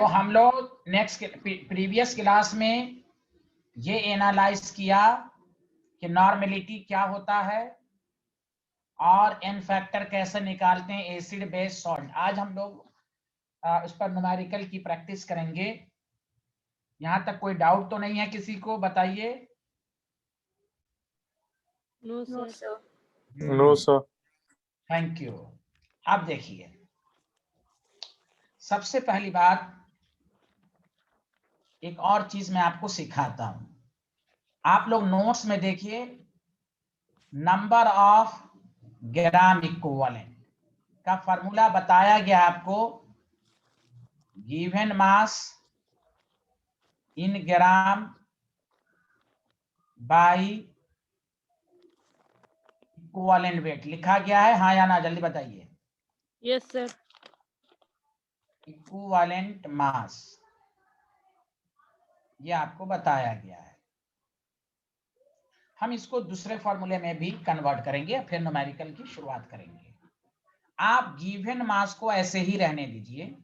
तो हम लोग नेक्स्ट प्रीवियस क्लास में ये एनालाइज किया कि नॉर्मेलिटी क्या होता है और एन फैक्टर कैसे निकालते हैं एसिड बेस सॉल्ट। आज हम लोग उस पर न्यूमेरिकल की प्रैक्टिस करेंगे। यहाँ तक कोई डाउट तो नहीं है किसी को? बताइए। No sir. No sir. Thank you. अब देखिए, सबसे पहली बात एक और चीज मैं आपको सिखाता हूं। आप लोग नोट्स में देखिए, नंबर ऑफ ग्राम इक्विवेलेंट का फॉर्मूला बताया गया आपको। Given mass in gram by equivalent weight लिखा गया है, हाँ या ना? जल्दी बताइए। Yes sir. इक्विवेलेंट मास ये आपको बताया गया है। हम इसको दूसरे फॉर्मूले में भी कन्वर्ट करेंगे, फिर न्यूमेरिकल की शुरुआत करेंगे। आप गिवन मास को ऐसे ही रहने दीजिए।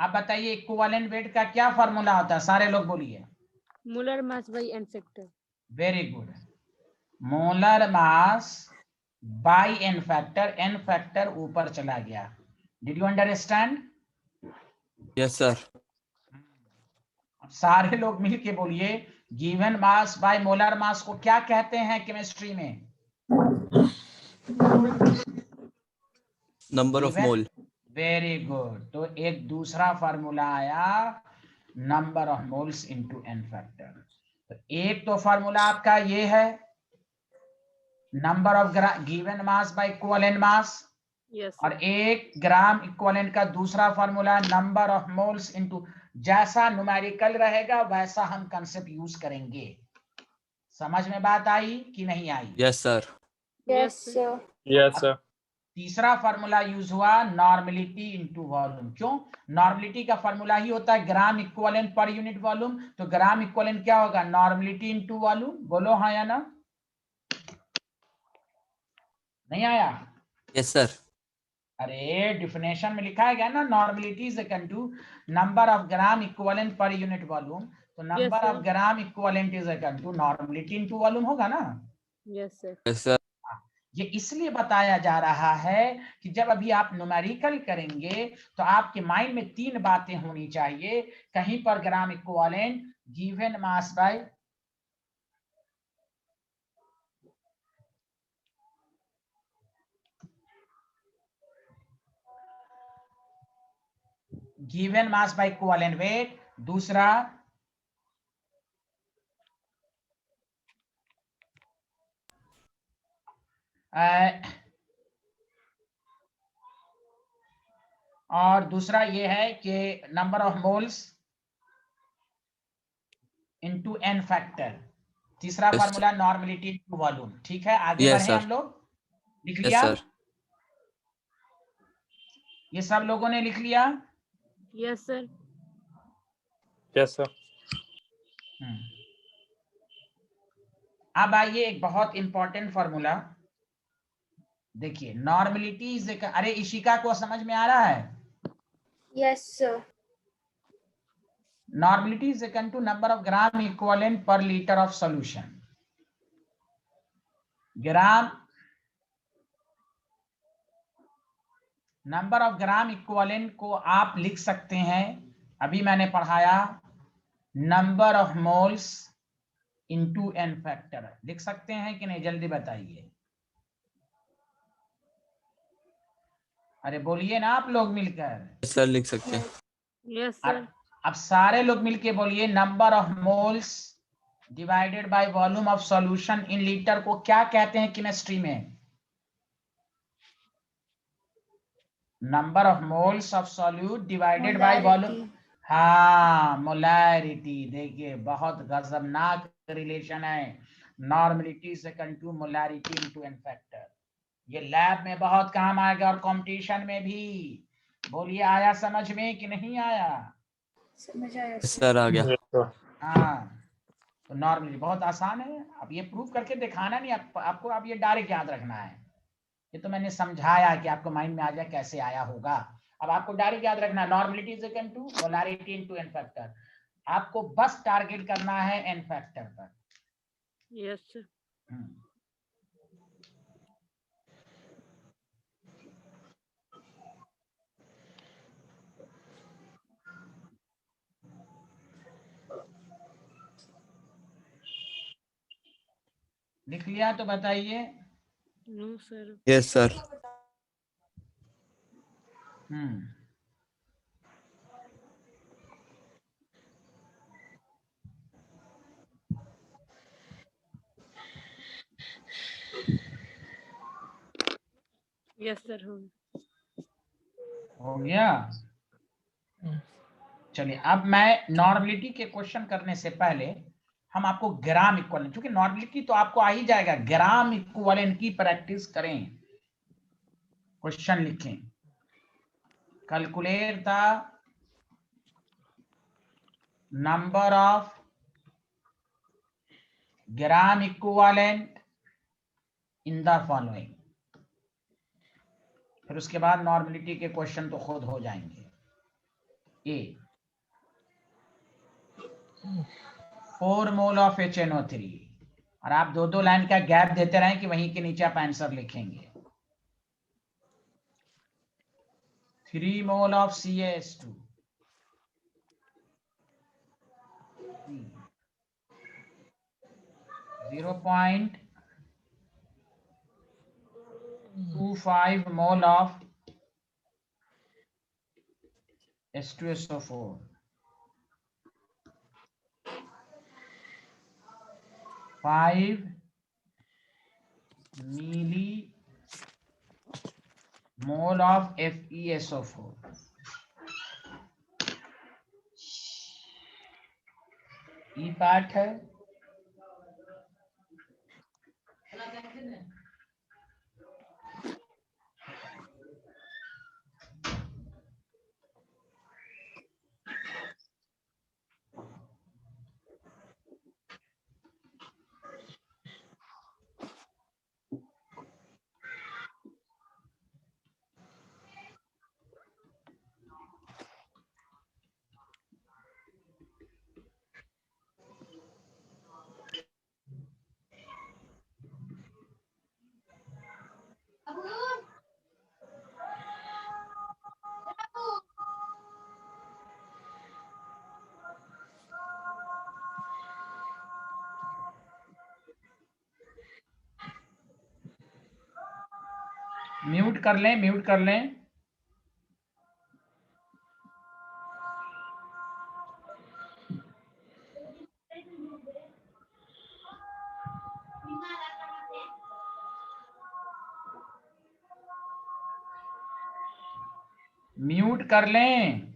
आप बताइए इक्विवेलेंट वेट का क्या फॉर्मूला होता है? सारे लोग बोलिए। Molar mass by n factor. Very good. Molar mass by n factor. N factor ऊपर चला गया। Did you understand? Yes sir. सारे लोग मिलके बोलिए, given mass by molar mass को क्या कहते हैं केमिस्ट्री में? Number of mole. Very good. तो एक दूसरा फार्मूला आया, number of moles into n factor. तो एक तो फार्मूला आपका ये है, number of given mass by equivalent mass, yes और एक ग्राम इक्विवेलेंट का दूसरा formula number of moles into. जैसा न्यूमेरिकल रहेगा वैसा हम कंसेप्ट यूज करेंगे। समझ में बात आई कि नहीं आई? Yes sir. Yes sir. Yes sir. तीसरा फार्मूला यूज हुआ नॉर्मेलिटी इनटू वॉल्यूम। क्यों? नॉर्मेलिटी का फार्मूला ही होता है gram equivalent per unit volume. तो ग्राम इक्विवेलेंट क्या होगा? Normality into volume. बोलो हाँ या ना? नहीं आया? Yes sir. अरे डिफिनेशन में लिखा है गया ना, normality is equal to number of gram equivalent per unit volume. तो number of gram equivalent is equal to normality into volume होगा ना? Yes sir. Yes sir. ये इसलिए बताया जा रहा है कि जब अभी आप न्यूमेरिकल करेंगे तो आपके माइंड में तीन बातें होनी चाहिए। कहीं पर gram equivalent, given mass by given mass by equivalent weight. दूसरा और दूसरा ये है कि number of moles into n factor. तीसरा Yes, formula normality into volume. ठीक है, आगे Yes, बढ़े sir. हम लोग। लिख यस लिया? सर। ये सब लोगों ने लिख लिया? Yes sir. Yes sir. अब आइए एक बहुत इंपॉर्टेंट फॉर्मूला देखिए। नॉर्मेलिटी इज, अरे इशिका को समझ में आ रहा है? Yes, sir. Normality is equal to number of gram equivalent per litre of solution. Gram, number of gram equivalent को आप लिख सकते हैं, अभी मैंने पढ़ाया, number of moles into n factor. लिख सकते हैं कि नहीं? जल्दी बताइए। अरे बोलिए ना आप लोग मिलकर। यस सर, लिख सकते हैं। Yes sir. अब सारे लोग मिलके बोलिए, number of moles divided by volume of solution in litre को क्या कहते हैं केमिस्ट्री में? Number of moles of solute divided by volume. Molarity. हाँ, मोलैरिटी। देखिए बहुत गजबनाक रिलेशन है, नॉर्मेलिटी से to molarity into n factor. ये लैब में बहुत काम आएगा और कंपटीशन में भी। बोलिए आया समझ में कि नहीं आया? समझ आया यस sir. सर, आ गया। Yes sir. हाँ, तो नॉर्मली बहुत आसान है, अब ये प्रूव करके दिखाना नहीं, आपको अब ये डायरेक्ट याद रखना है। ये तो मैंने समझाया कि आपको माइंड में आ जाए कैसे आया होगा। अब आपको डायरेक्ट याद रखना, normality is equal to molarity into n factor. आपको बस टारगेट करना है एन फैक्टर पर। Yes, sir. लिख लिया तो बताइए। No, sir. Yes, sir. Yes, sir. हो गया। चलिए अब मैं नॉर्मलिटी के क्वेश्चन करने से पहले हम आपको ग्राम इक्विवेलेंट, क्योंकि नॉर्मलिटी तो आपको आ ही जाएगा, ग्राम इक्विवेलेंट की प्रैक्टिस करें। क्वेश्चन लिखें, calculate the number of gram equivalent in the following. फिर उसके बाद नॉर्मलिटी के क्वेश्चन तो खुद हो जाएंगे। ए 4 मोल ऑफ HNO3, और आप दो दो लाइन का गैप देते रहें कि वहीं के नीचे आप आंसर लिखेंगे। 3 mole of CaS2, 0.25 mole of H2SO4, 5 milli mole of FeSO4। E part है। म्यूट कर लें, म्यूट कर लें। म्यूट कर लें।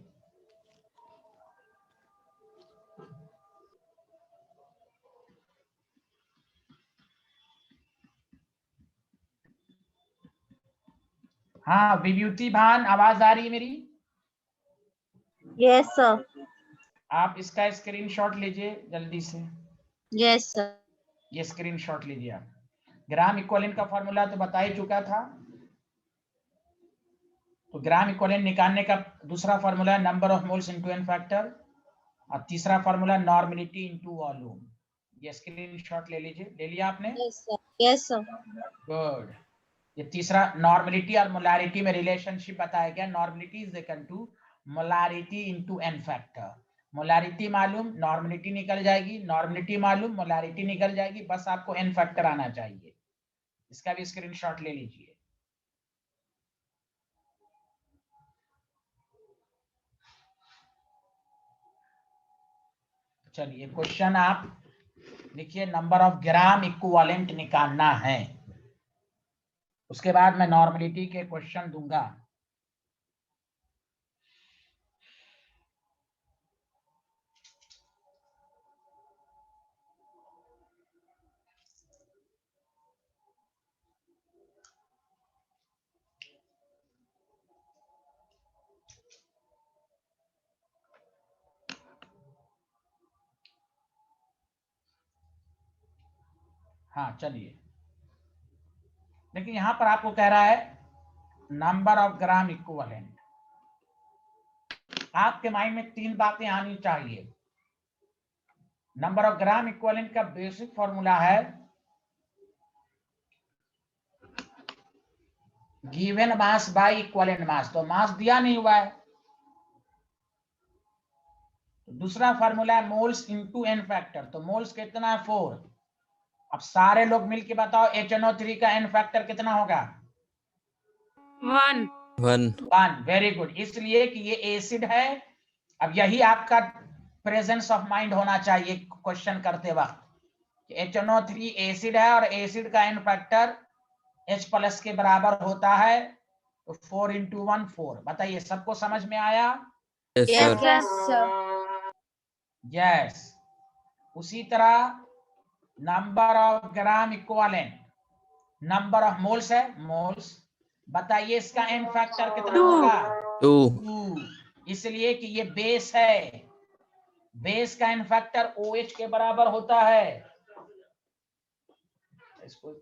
हाँ विभूति भान, आवाज आ रही है मेरी? Yes, sir. आप इसका स्क्रीनशॉट लीजिए जल्दी से। Yes, sir. ये स्क्रीनशॉट लीजिए आप। ग्राम इक्विवेलेंट का फॉर्मूला तो बता ही चुका था। तो ग्राम इक्विवेलेंट निकालने का दूसरा फॉर्मूला है number of moles into n factor, और तीसरा फॉर्मूला नॉर्मलिटी इनटू वॉल्यूम। ये स्क्रीनशॉट ले लीजिए। ले लिया आपने? Yes, sir. Yes, sir. Good. ये तीसरा नॉर्मलिटी और मोलारिटी में रिलेशनशिप बताया गया। Normality is equal to molarity into n factor. Molarity मालूम, नॉर्मलिटी निकल जाएगी, नॉर्मलिटी मालूम, मोलारिटी निकल जाएगी, बस आपको एन फैक्टर आना चाहिए। इसका भी स्क्रीनशॉट ले लीजिए। चलिए क्वेश्चन आप लिखिए, नंबर ऑफ ग्राम इक्विवेलेंट निकालना है। उसके बाद मैं नॉर्मलिटी के क्वेश्चन दूंगा। हाँ चलिए, लेकिन यहां पर आपको कह रहा है नंबर ऑफ ग्राम इक्विवेलेंट। आपके माइंड में 3 बातें आनी चाहिए। नंबर ऑफ ग्राम इक्विवेलेंट का बेसिक फॉर्मूला है given mass by equivalent mass. तो मास दिया नहीं हुआ है, तो दूसरा फॉर्मूला है मोल्स इनटू एन फैक्टर। तो मोल्स कितना है 4। अब सारे लोग मिलके बताओ HNO3 का एन फैक्टर कितना होगा? 1. 1. 1। वेरी गुड, इसलिए कि ये एसिड है। अब यही आपका प्रेजेंस ऑफ माइंड होना चाहिए क्वेश्चन करते वक्त। HNO3 एसिड है और एसिड का एन फैक्टर H+ के बराबर होता है, तो 4 × 1 4। बताइए सबको समझ में आया? Yes, Yes, sir. sir. Yes. उसी तरह number of gram equivalent, number of moles है मोल्स। बताइए इसका एन फैक्टर कितना 2. होगा? 2. 2। इसलिए कि ये बेस है, बेस का एन फैक्टर OH के बराबर होता है। इसको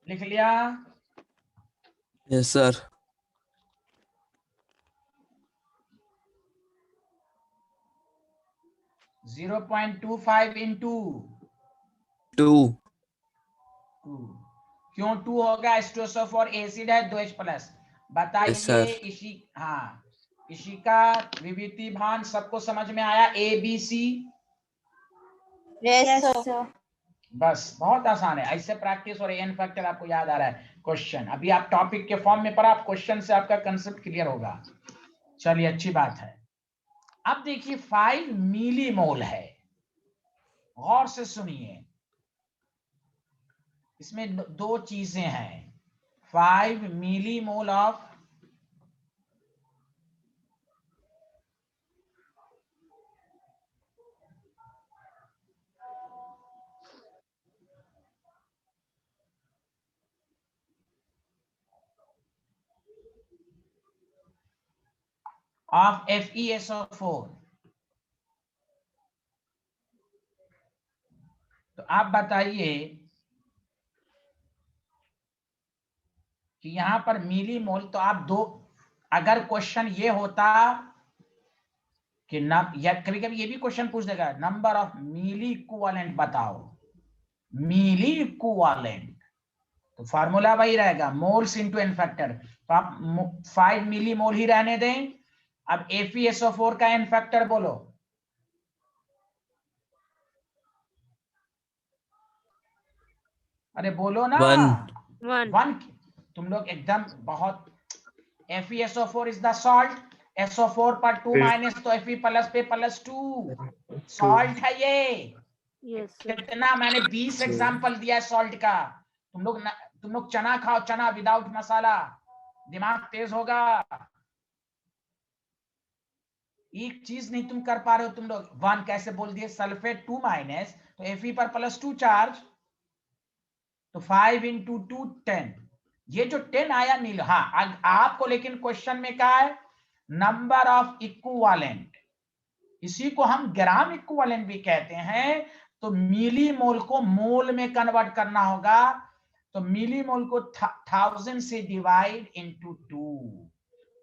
लिख लिया? Yes, sir. 0.25 इंटू 2. 2। क्यों 2 होगा? H2SO4 एसिड है, 2H+। बताइए Yes, sir. इसी, हाँ इसी का विभूति भान सबको समझ में आया? ABC। Yes, sir. बस बहुत आसान है, ऐसे प्रैक्टिस और एन फैक्टर आपको याद आ रहा है। क्वेश्चन अभी आप टॉपिक के फॉर्म में पढ़ा, आप क्वेश्चन से आपका कंसेप्ट क्लियर होगा। चलिए अच्छी बात है। अब देखिए 5 मिलीमोल है, गौर से सुनिए। इसमें दो चीजें हैं। 5 मिलीमोल ऑफ FeSO4। तो आप बताइए कि यहां पर मिलीमोल, तो आप दो, अगर क्वेश्चन ये होता कि या कभी कभी ये भी क्वेश्चन पूछ देगा नंबर ऑफ मिली इक्विवेलेंट बताओ, मिली इक्विवेलेंट, तो फार्मूला वही रहेगा मोल्स इनटू एन फैक्टर। तो आप 5 मिली मोल ही रहने दें। अब FeSO4 का एन फैक्टर बोलो। अरे बोलो ना। 1. 1. 1। तुम लोग एकदम बहुत। FeSO4 is the salt, SO4 पर 2 माइनस, तो Fe प्लस पे +2 सॉल्ट है ये। Yes, sir. कितना मैंने 20 एग्जांपल दिया है सॉल्ट का। तुम लोग चना खाओ, चना विदाउट मसाला, दिमाग तेज होगा। एक चीज नहीं तुम कर पा रहे हो तुम लोग। 1 कैसे बोल दिए? सल्फेट 2 माइनस, तो Fe पर +2 चार्ज, तो 5 × 2 10। ये जो 10 आया नील, हाँ आपको लेकिन क्वेश्चन में क्या है? नंबर ऑफ इक्विवेलेंट, इसी को हम ग्राम इक्विवेलेंट भी कहते हैं। तो मिली मोल को मोल में कन्वर्ट करना होगा, तो मिली मोल को 1000 से डिवाइड इनटू 2,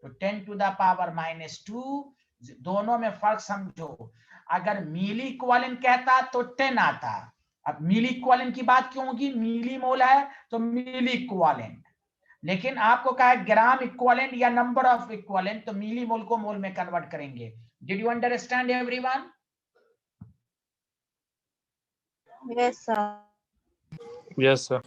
तो 10⁻⁻²। दोनों में फर्क समझो। अगर मिली इक्विवेलेंट कहता तो 10 आता। अब मिली इक्विवेलेंट की बात क्यों होगी? मिली मोल है तो मिली इक्विवेलेंट। लेकिन आपको कहा है ग्राम इक्विवेलेंट या नंबर ऑफ इक्विवेलेंट, तो मिली मोल को मोल में कन्वर्ट करेंगे। Did you understand everyone? Yes, sir. Yes, sir.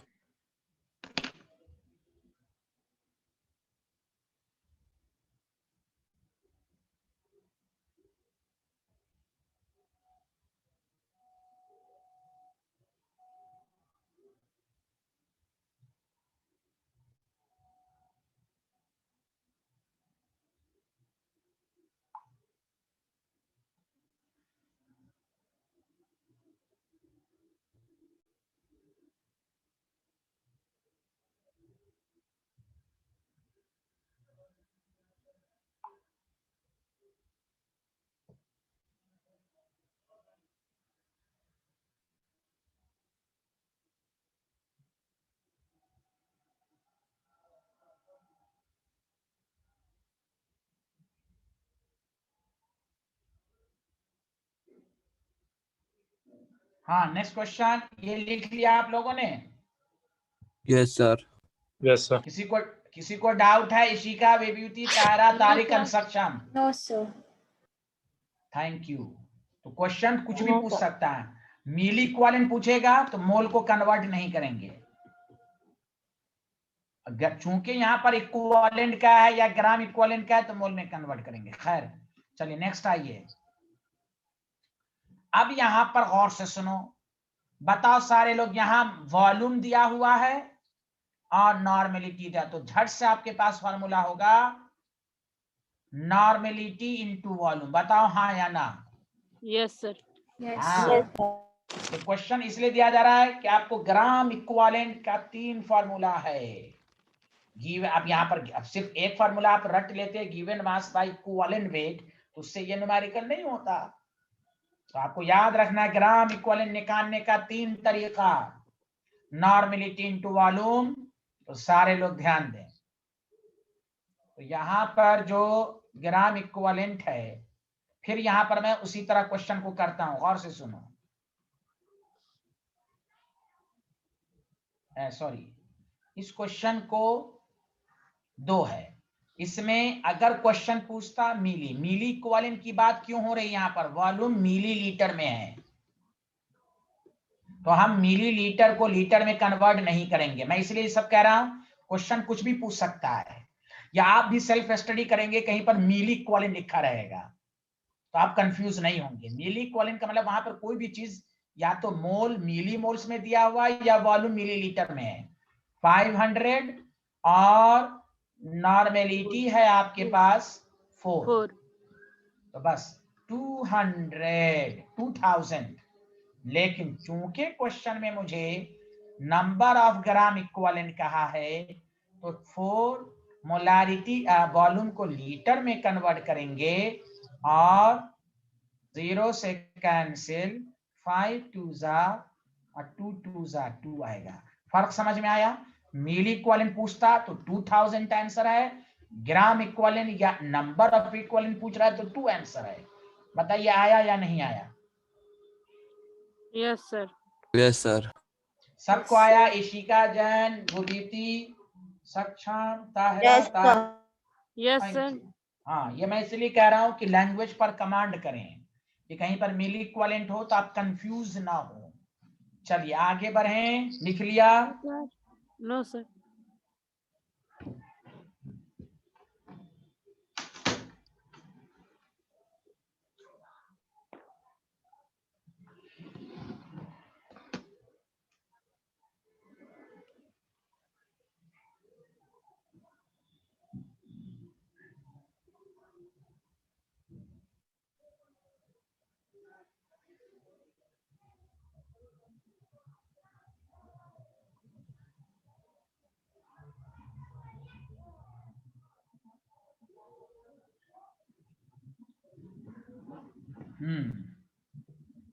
हाँ, नेक्स्ट क्वेश्चन ये लिख लिया आप लोगों ने? Yes, sir. Yes, sir. किसी को डाउट है? Ishika, Vibhuti, Tara, Tariq, sir. Construction? No, sir. Thank you. तो क्वेश्चन कुछ भी No, पूछ sir. सकता है। मील इक्विवेलेंट पूछेगा तो मोल को कन्वर्ट नहीं करेंगे। अगर चूंकि यहाँ पर इक्विवेलेंट का है या ग्राम इक्विवेलेंट का है तो मोल में कन्वर्ट करेंगे। खैर, चलिए नेक्स्ट आइए। अब यहां पर गौर से सुनो, बताओ सारे लोग, यहां वॉल्यूम दिया हुआ है और नॉर्मेलिटी दिया, तो झट से आपके पास फॉर्मूला होगा नॉर्मेलिटी इनटू वॉल्यूम। बताओ हाँ या ना? Yes, sir. Yes, हाँ। yes, sir. तो क्वेश्चन इसलिए दिया जा रहा है कि आपको ग्राम इक्विवेलेंट का 3 फॉर्मूला है। गिव, अब यहाँ पर अब सिर्फ एक फॉर्मूला आप रट लेते, given mass by equivalent wait, तो उससे ये न्यूमेरिकल नहीं होता। तो आपको याद रखना है ग्राम इक्विवेलेंट निकालने का 3 तरीका, नॉर्मेलिटी इनटू वॉल्यूम। तो सारे लोग ध्यान दें। तो यहां पर जो ग्राम इक्विवेलेंट है, फिर यहां पर मैं उसी तरह क्वेश्चन को करता हूं, गौर से सुनो। सॉरी, इस क्वेश्चन को 2 है। इसमें अगर क्वेश्चन पूछता मिली इक्विवेलेंट की बात क्यों हो रही है? यहां पर वॉल्यूम मिली लीटर में है, तो हम मिली लीटर को लीटर में कन्वर्ट नहीं करेंगे। मैं इसलिए सब कह रहा हूं, क्वेश्चन कुछ भी पूछ सकता है, या आप भी सेल्फ स्टडी करेंगे कहीं पर मिली इक्विवेलेंट लिखा रहेगा तो आप कंफ्यूज नहीं होंगे। मिली इक्विवेलेंट का मतलब वहां पर कोई भी चीज या तो मोल मिली मोल्स में दिया हुआ है या वॉल्यूम मिली लीटर में है। 500 और नॉर्मेलिटी है आपके पास 4, 4. तो बस 2000। लेकिन चूंकि क्वेश्चन में मुझे नंबर ऑफ ग्राम इक्विवेलेंट कहा है, तो 4 मोलारिटी वॉल्यूम को लीटर में कन्वर्ट करेंगे और 0 से कैंसिल, 5 2 जा और 2 2 जा 2 आएगा। फर्क समझ में आया? मिली इक्विवेलेंट पूछता तो 2000 आंसर है, ग्राम इक्विवेलेंट या नंबर ऑफ इक्विवेलेंट पूछ रहा है तो 2 आंसर है। बताइए आया या नहीं आया? Yes, sir. Yes, sir. सबको आया? इशिका, जैन, गुदीति, सक्षम, Tahira, Yes, sir. Yes, thank sir. You. हाँ, ये मैं इसलिए कह रहा हूं कि लैंग्वेज पर कमांड करें कि कहीं पर मिली इक्विवेलेंट हो तो आप कंफ्यूज ना हो। चलिए आगे बढ़ें। लिख लिया? No, sir.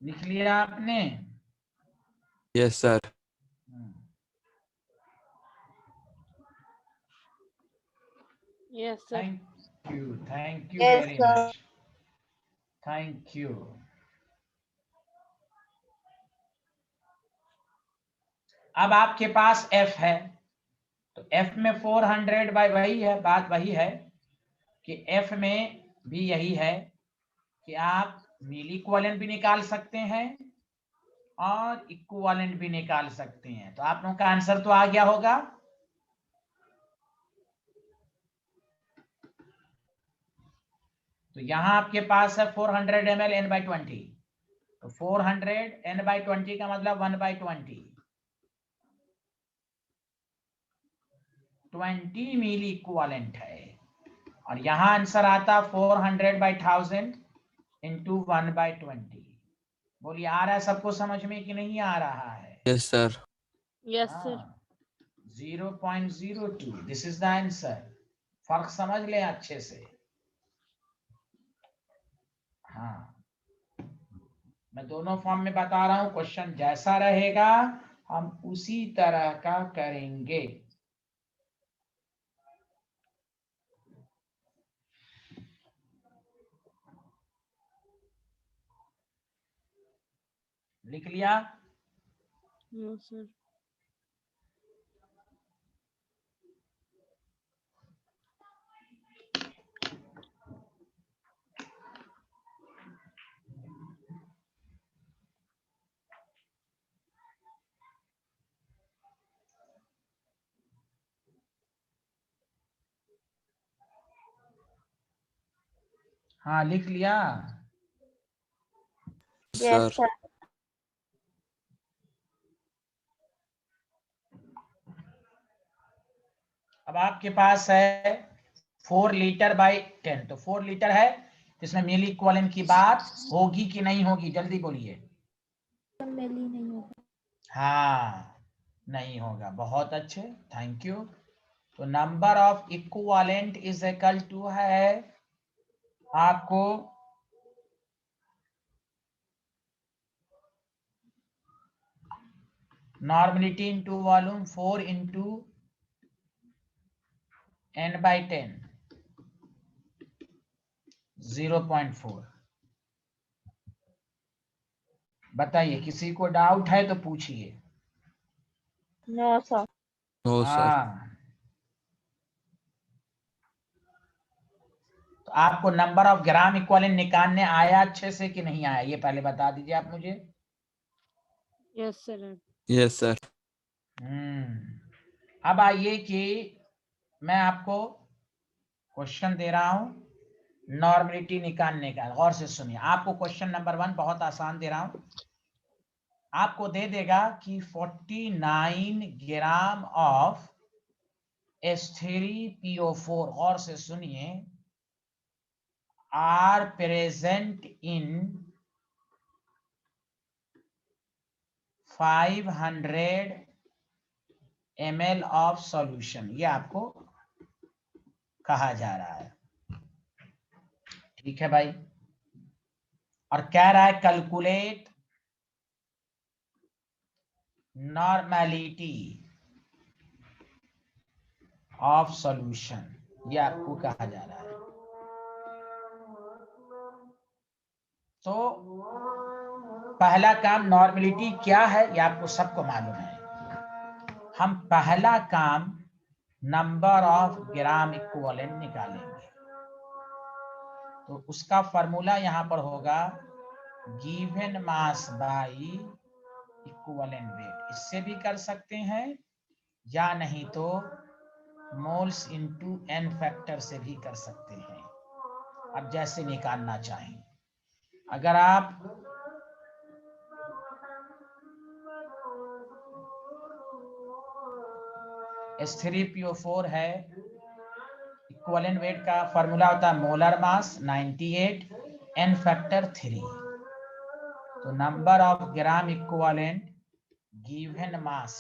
लिख लिया आपने? Yes, sir. Yes, sir. Thank you Yes, very sir. Much, thank you. अब आपके पास f है, तो f में 400 बाय वही है, बात वही है कि f में भी यही है कि आप मिली इक्विवेलेंट भी निकाल सकते हैं और इक्विवेलेंट भी निकाल सकते हैं। तो आप लोगों का आंसर तो आ गया होगा। तो यहां आपके पास है 400 ml n/20, तो 400 n/20 का मतलब 1/20, 20 मिली इक्विवेलेंट है। और यहां आंसर आता 400/1000 इंटू 1/20। बोलिए आ रहा है सबको समझ में कि नहीं आ रहा है? Yes, sir. Yes, sir. 0.02, this is the answer. फर्क समझ लें अच्छे से। हाँ, मैं दोनों फॉर्म में बता रहा हूं, क्वेश्चन जैसा रहेगा हम उसी तरह का करेंगे। लिख लिया? No, sir. हाँ लिख लिया? Yes, sir. sir. अब आपके पास है 4 लीटर बाई 10, तो 4 लीटर है, तो इसमें मिली इक्विवेलेंट की बात होगी कि नहीं होगी? जल्दी बोलिए। मेली नहीं होगा। हाँ नहीं होगा, बहुत अच्छे, थैंक यू। तो number of equivalent is equal to है आपको normality into volume 4 into n/10 0.4। बताइए, किसी को डाउट है तो पूछिए। No, sir. No, sir. हाँ, तो आपको नंबर ऑफ ग्राम इक्विवेलेंट निकालने आया अच्छे से कि नहीं आया, ये पहले बता दीजिए आप मुझे। Yes, sir. Yes, sir. अब आइए कि मैं आपको क्वेश्चन दे रहा हूं नॉर्मलिटी निकालने का, गौर से सुनिए। आपको क्वेश्चन नंबर 1 बहुत आसान दे रहा हूं, आपको दे देगा कि 49 ग्राम ऑफ H3PO4, गौर से सुनिए, are present in 500 ml of solution, ये आपको कहा जा रहा है। ठीक है भाई, और कह रहा है कैलकुलेट नॉर्मेलिटी ऑफ सॉल्यूशन, ये आपको कहा जा रहा है। तो पहला काम नॉर्मेलिटी क्या है ये आपको सबको मालूम है। हम पहला काम नंबर ऑफ ग्राम इक्विवेलेंट निकालेंगे, तो उसका फॉर्मूला यहां पर होगा given mass by equivalent weight. इससे भी कर सकते हैं, या नहीं तो मोल्स इंटू एन फैक्टर से भी कर सकते हैं, अब जैसे निकालना चाहें। अगर आप H3PO4 है, इक्विवेलेंट वेट का फॉर्मूला होता है मोलर मास 98, एन फैक्टर 3। तो number of gram equivalent given mass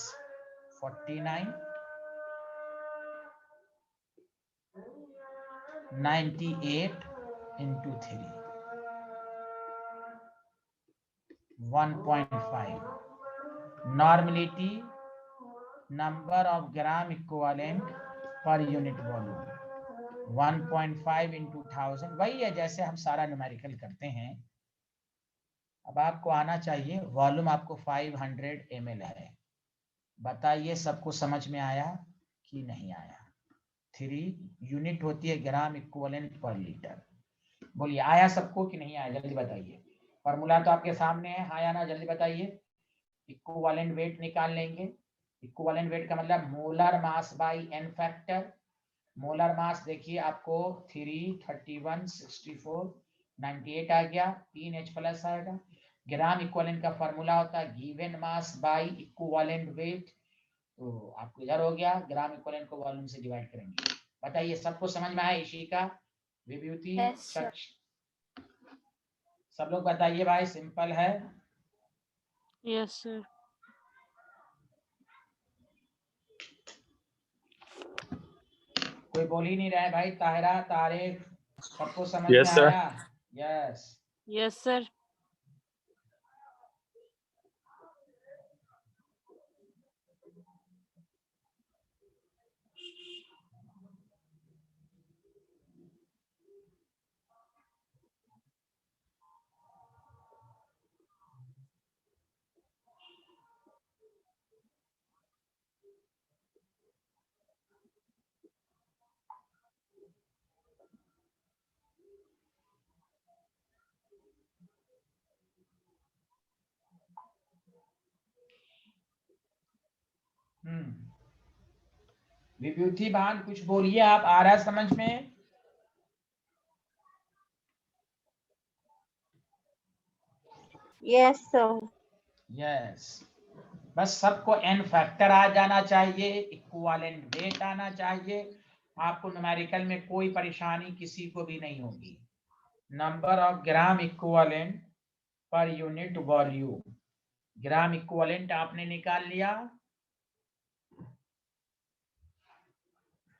49, 98 into 3, 1.5। Normality number of gram equivalent per unit volume 1.5 into 1000, वही है जैसे हम सारा न्यूमेरिकल करते हैं। अब आपको आना चाहिए, वॉल्यूम आपको 500 ml है। बताइए सबको समझ में आया कि नहीं आया? 3 यूनिट होती है ग्राम इक्विवेलेंट पर लीटर। बोलिए आया सबको कि नहीं आया, जल्दी बताइए। फॉर्मूला तो आपके सामने है, आया ना? जल्दी बताइए। इक्विवेलेंट वेट निकाल लेंगे। इक्विवेलेंट वेट का मतलब molar mass by n factor. Molar mass देखिए आपको 3, 31, 64, 98 आ गया, 3H प्लस आएगा। ग्राम इक्विवेलेंट का फॉर्मूला होता है given mass by equivalent weight, तो आपको इधर हो गया, ग्राम इक्विवेलेंट को वॉल्यूम से डिवाइड करेंगे। बताइए सबको समझ में आया? इशिका, विभूति, Yes, sir. सच, सब लोग बताइए भाई, सिंपल है। Yes, sir. कोई बोल ही नहीं रहा है भाई। ताहिरा, तारिक, सबको समझ Yes, में sir. आया? यस। Yes, sir. विभूति भान कुछ बोलिए आप, आ रहा है समझ में? Yes, sir. यस, बस सबको एन फैक्टर आ जाना चाहिए, इक्विवेलेंट वेट आना चाहिए, आपको न्यूमेरिकल में कोई परेशानी किसी को भी नहीं होगी। Number of gram equivalent per unit volume, gram equivalent आपने निकाल लिया,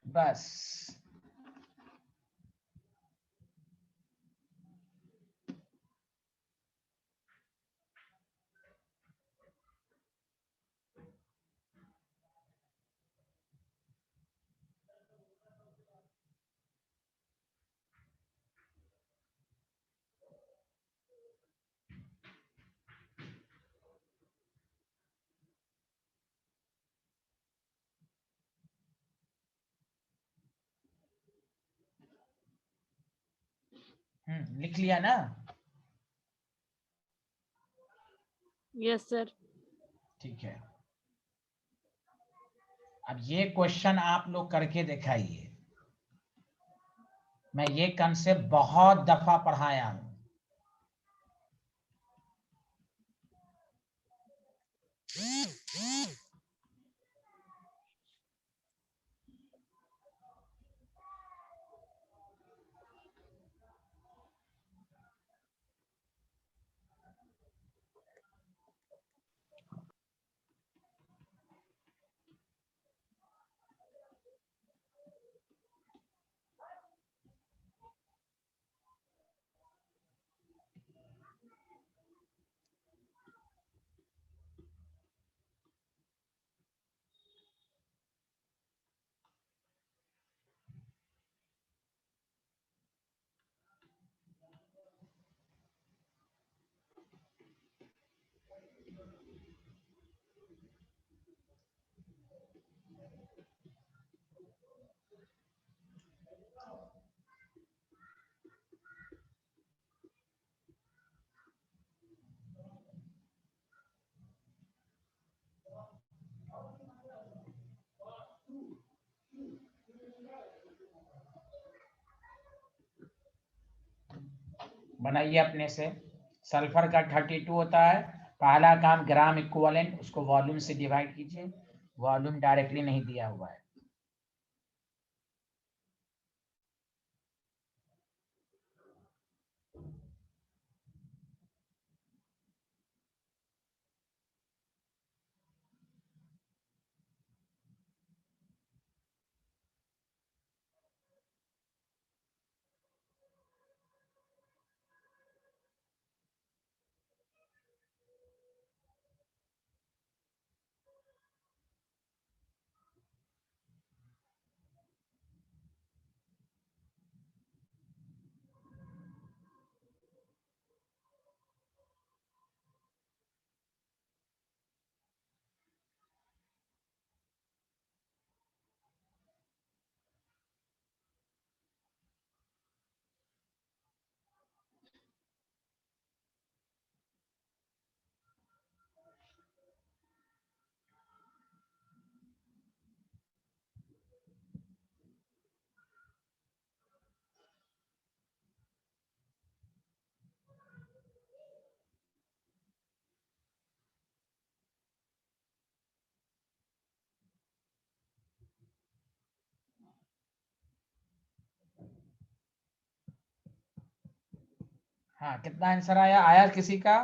बस। लिख लिया ना? Yes sir. ठीक है, अब ये क्वेश्चन आप लोग करके दिखाइए। मैं ये कंसेप्ट बहुत दफा पढ़ाया हूं। बनाइए अपने से। सल्फर का 32 होता है। पहला काम ग्राम इक्विवेलेंट, उसको वॉल्यूम से डिवाइड कीजिए। वॉल्यूम डायरेक्टली नहीं दिया हुआ है। हाँ, कितना आंसर आया? आया किसी का?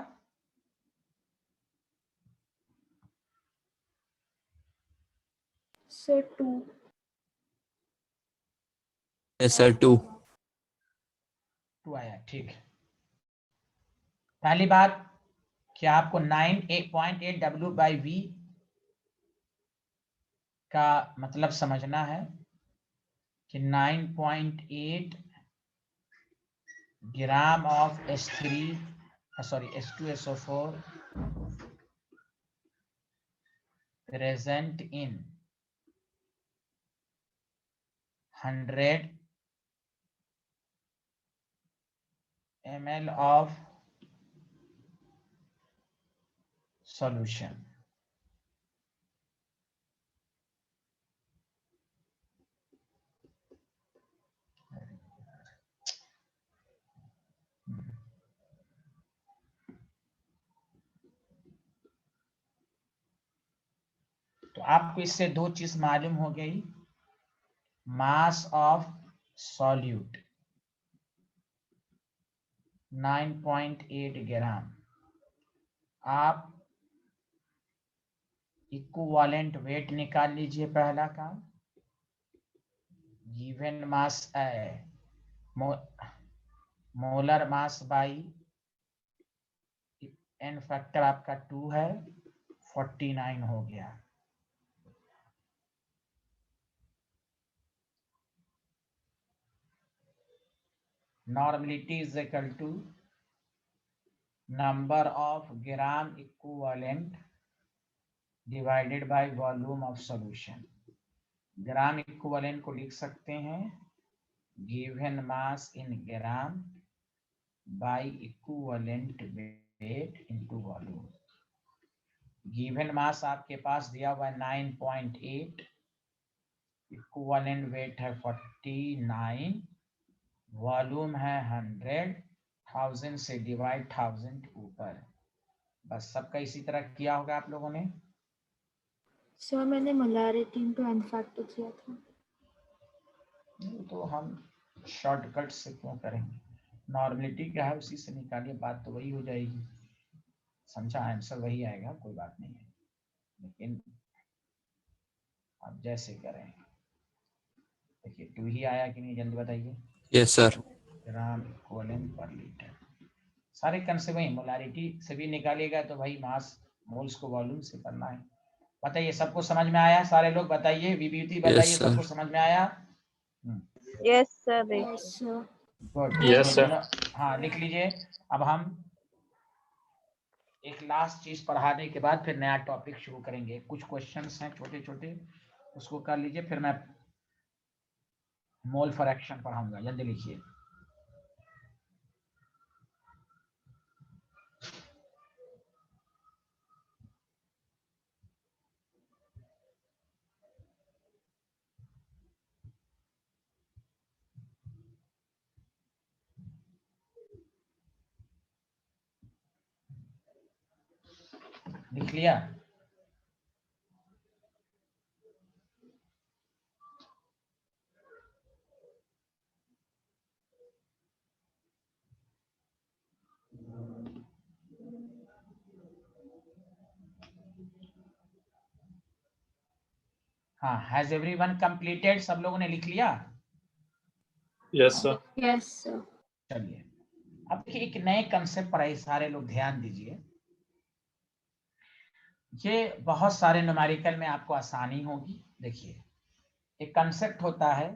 Sir, 2. Yes, sir. 2. 2 आया, ठीक। पहली बात कि आपको 9.8 W/V का मतलब समझना है कि 9.8 gram of H2SO4 present in 100 ml of solution आपको इससे दो चीज मालूम हो गई, मास ऑफ सॉल्यूट 9.8 ग्राम। आप इक्विवेलेंट वेट निकाल लीजिए। पहला काम, गिवन मास है molar mass by n factor आपका 2 है, 49 हो गया। Normality is equal to number of gram equivalent divided by volume of solution. Gram equivalent को लिख सकते हैं given mass in gram by equivalent weight into volume. Given mass आपके पास दिया हुआ है 9.8, इक्विवेलेंट वेट है 49, वॉल्यूम है 100, 1000 से डिवाइड 1000 ऊपर। बस सबका इसी तरह किया होगा आप लोगों ने। सर मैंने मोलारिटी इनटू एन फैक्टर किया था। तो हम शॉर्टकट से क्यों करेंगे, नॉर्मलिटी क्या है उसी से निकालिए, बात तो वही हो जाएगी। समझा, आंसर वही आएगा, कोई बात नहीं है, लेकिन आप जैसे करें। देखिए 2 ही आया कि नहीं, जल्दी बताइए। Yes, sir. ग्राम इक्विवेलेंट पर लीटर। सारे कंसेप्ट वही, मोलारिटी से भी निकालिएगा तो भाई मास मोल्स को वॉल्यूम से करना है। बताइए सबको समझ में आया? सारे लोग बताइए, विभूति बताइए, Yes, sir. सबको समझ में आया? Yes, sir. Yes sir. Good. Yes, sir. हाँ लिख लीजिए। अब हम एक लास्ट चीज पढ़ाने के बाद फिर नया टॉपिक शुरू करेंगे। कुछ क्वेश्चंस हैं छोटे छोटे, उसको कर लीजिए, फिर मैं मोल फ्रैक्शन पढ़ाऊंगा। जल्दी लिखिए। लिख लिया? हाँ, हैज एवरीवन कंप्लीटेड? सब लोगों ने लिख लिया? Yes, sir. Yes sir. चलिए अब देखिए एक नए कंसेप्ट पर आए, सारे लोग ध्यान दीजिए। ये बहुत सारे न्यूमेरिकल में आपको आसानी होगी। देखिए एक कंसेप्ट होता है,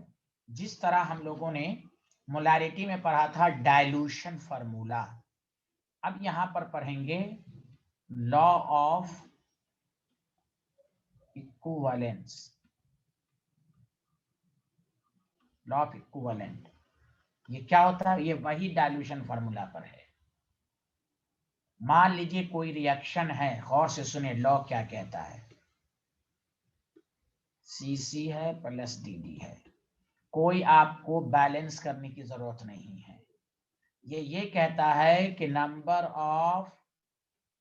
जिस तरह हम लोगों ने मोलारिटी में पढ़ा था डाइल्यूशन फार्मूला, अब यहां पर पढ़ेंगे law of equivalence. Law of equivalent ये क्या होता है? ये वही डाइल्यूशन फार्मूला पर है। मान लीजिए कोई रिएक्शन है, गौर से सुने लॉ क्या कहता है। Cc है प्लस Dd है, कोई आपको बैलेंस करने की जरूरत नहीं है। ये कहता है कि number of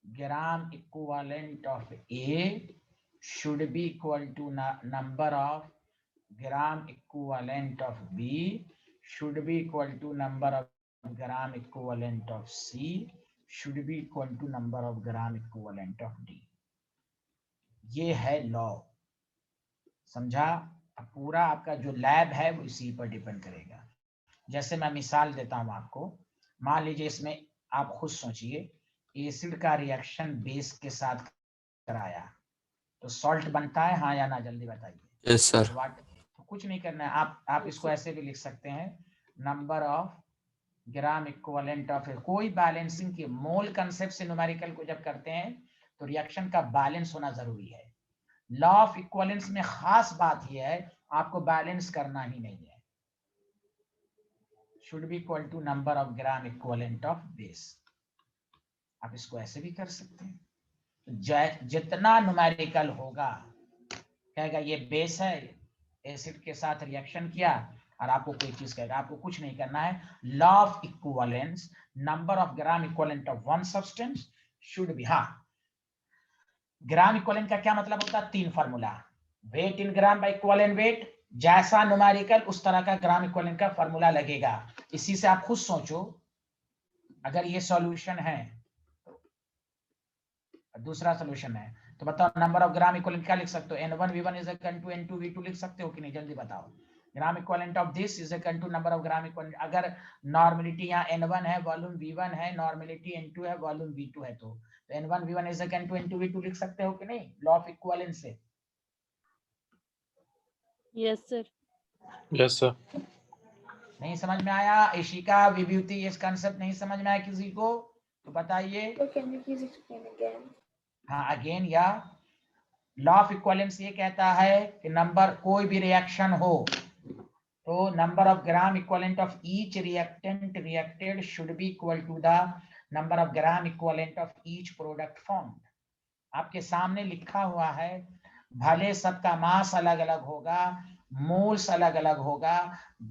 gram equivalent of A should be equal to number of gram equivalent of B should be equal to number of gram equivalent of C should be equal to number of gram equivalent of D। ये है law, समझा? अब पूरा आपका जो lab है वो इसी पर डिपेंड करेगा। जैसे मैं मिसाल देता हूं आपको, मान लीजिए इसमें आप खुद सोचिए, एसिड का रिएक्शन बेस के साथ कराया तो सॉल्ट बनता है, हाँ या ना? जल्दी बताइए। Yes, sir. तो कुछ नहीं करना है, आप इसको ऐसे भी लिख सकते हैं, number of gram equivalent of. कोई बैलेंसिंग की मोल कंसेप्ट से न्यूमेरिकल को जब करते हैं तो रिएक्शन का बैलेंस होना जरूरी है। लॉ ऑफ इक्विवेलेंस में खास बात यह है, आपको बैलेंस करना ही नहीं है। Should be equal to number of gram equivalent of base. आप इसको ऐसे भी कर सकते हैं। जितना न्यूमेरिकल होगा, कहेगा ये बेस है, एसिड के साथ रिएक्शन किया, और आपको कोई चीज कहेगा, आपको कुछ नहीं करना है। Law of equivalence, number of gram equivalent of one substance should be, हाँ ग्राम इक्विवेलेंट का क्या मतलब होता है? 3 formula, weight in gram by equivalent weight, जैसा न्यूमेरिकल उस तरह का ग्राम इक्विवेलेंट का फॉर्मूला लगेगा। इसी से आप खुद सोचो, अगर ये सॉल्यूशन है, दूसरा सॉल्यूशन है, तो बताओ नंबर ऑफ ग्राम इक्विवेलेंट क्या लिख सकते हो? N1 V1 is equal to N2 V2 लिख सकते हो कि नहीं? जल्दी बताओ। Gram equivalent of this is equal to number of gram equivalent. अगर नॉर्मेलिटी यहाँ N1 है, वॉल्यूम V1 है, नॉर्मेलिटी N2 है, वॉल्यूम V2 है, तो N1 V1 is equal to N2 V2 लिख सकते हो कि नहीं? लॉ ऑफ इक्विवेलेंस से। Yes, sir. Yes, sir. नहीं समझ में आया? इशिका, विभूति, ये कंसेप्ट नहीं समझ में आया किसी को तो बताइए। So can you please explain again? हाँ, अगेन, या लॉ ऑफ इक्विवेलेंस ये कहता है कि नंबर, कोई भी रिएक्शन हो तो number of gram equivalent of each reactant reacted should be equal to the number of gram equivalent of each product formed. आपके सामने लिखा हुआ है, भले सबका मास अलग अलग होगा, मोल्स अलग अलग होगा,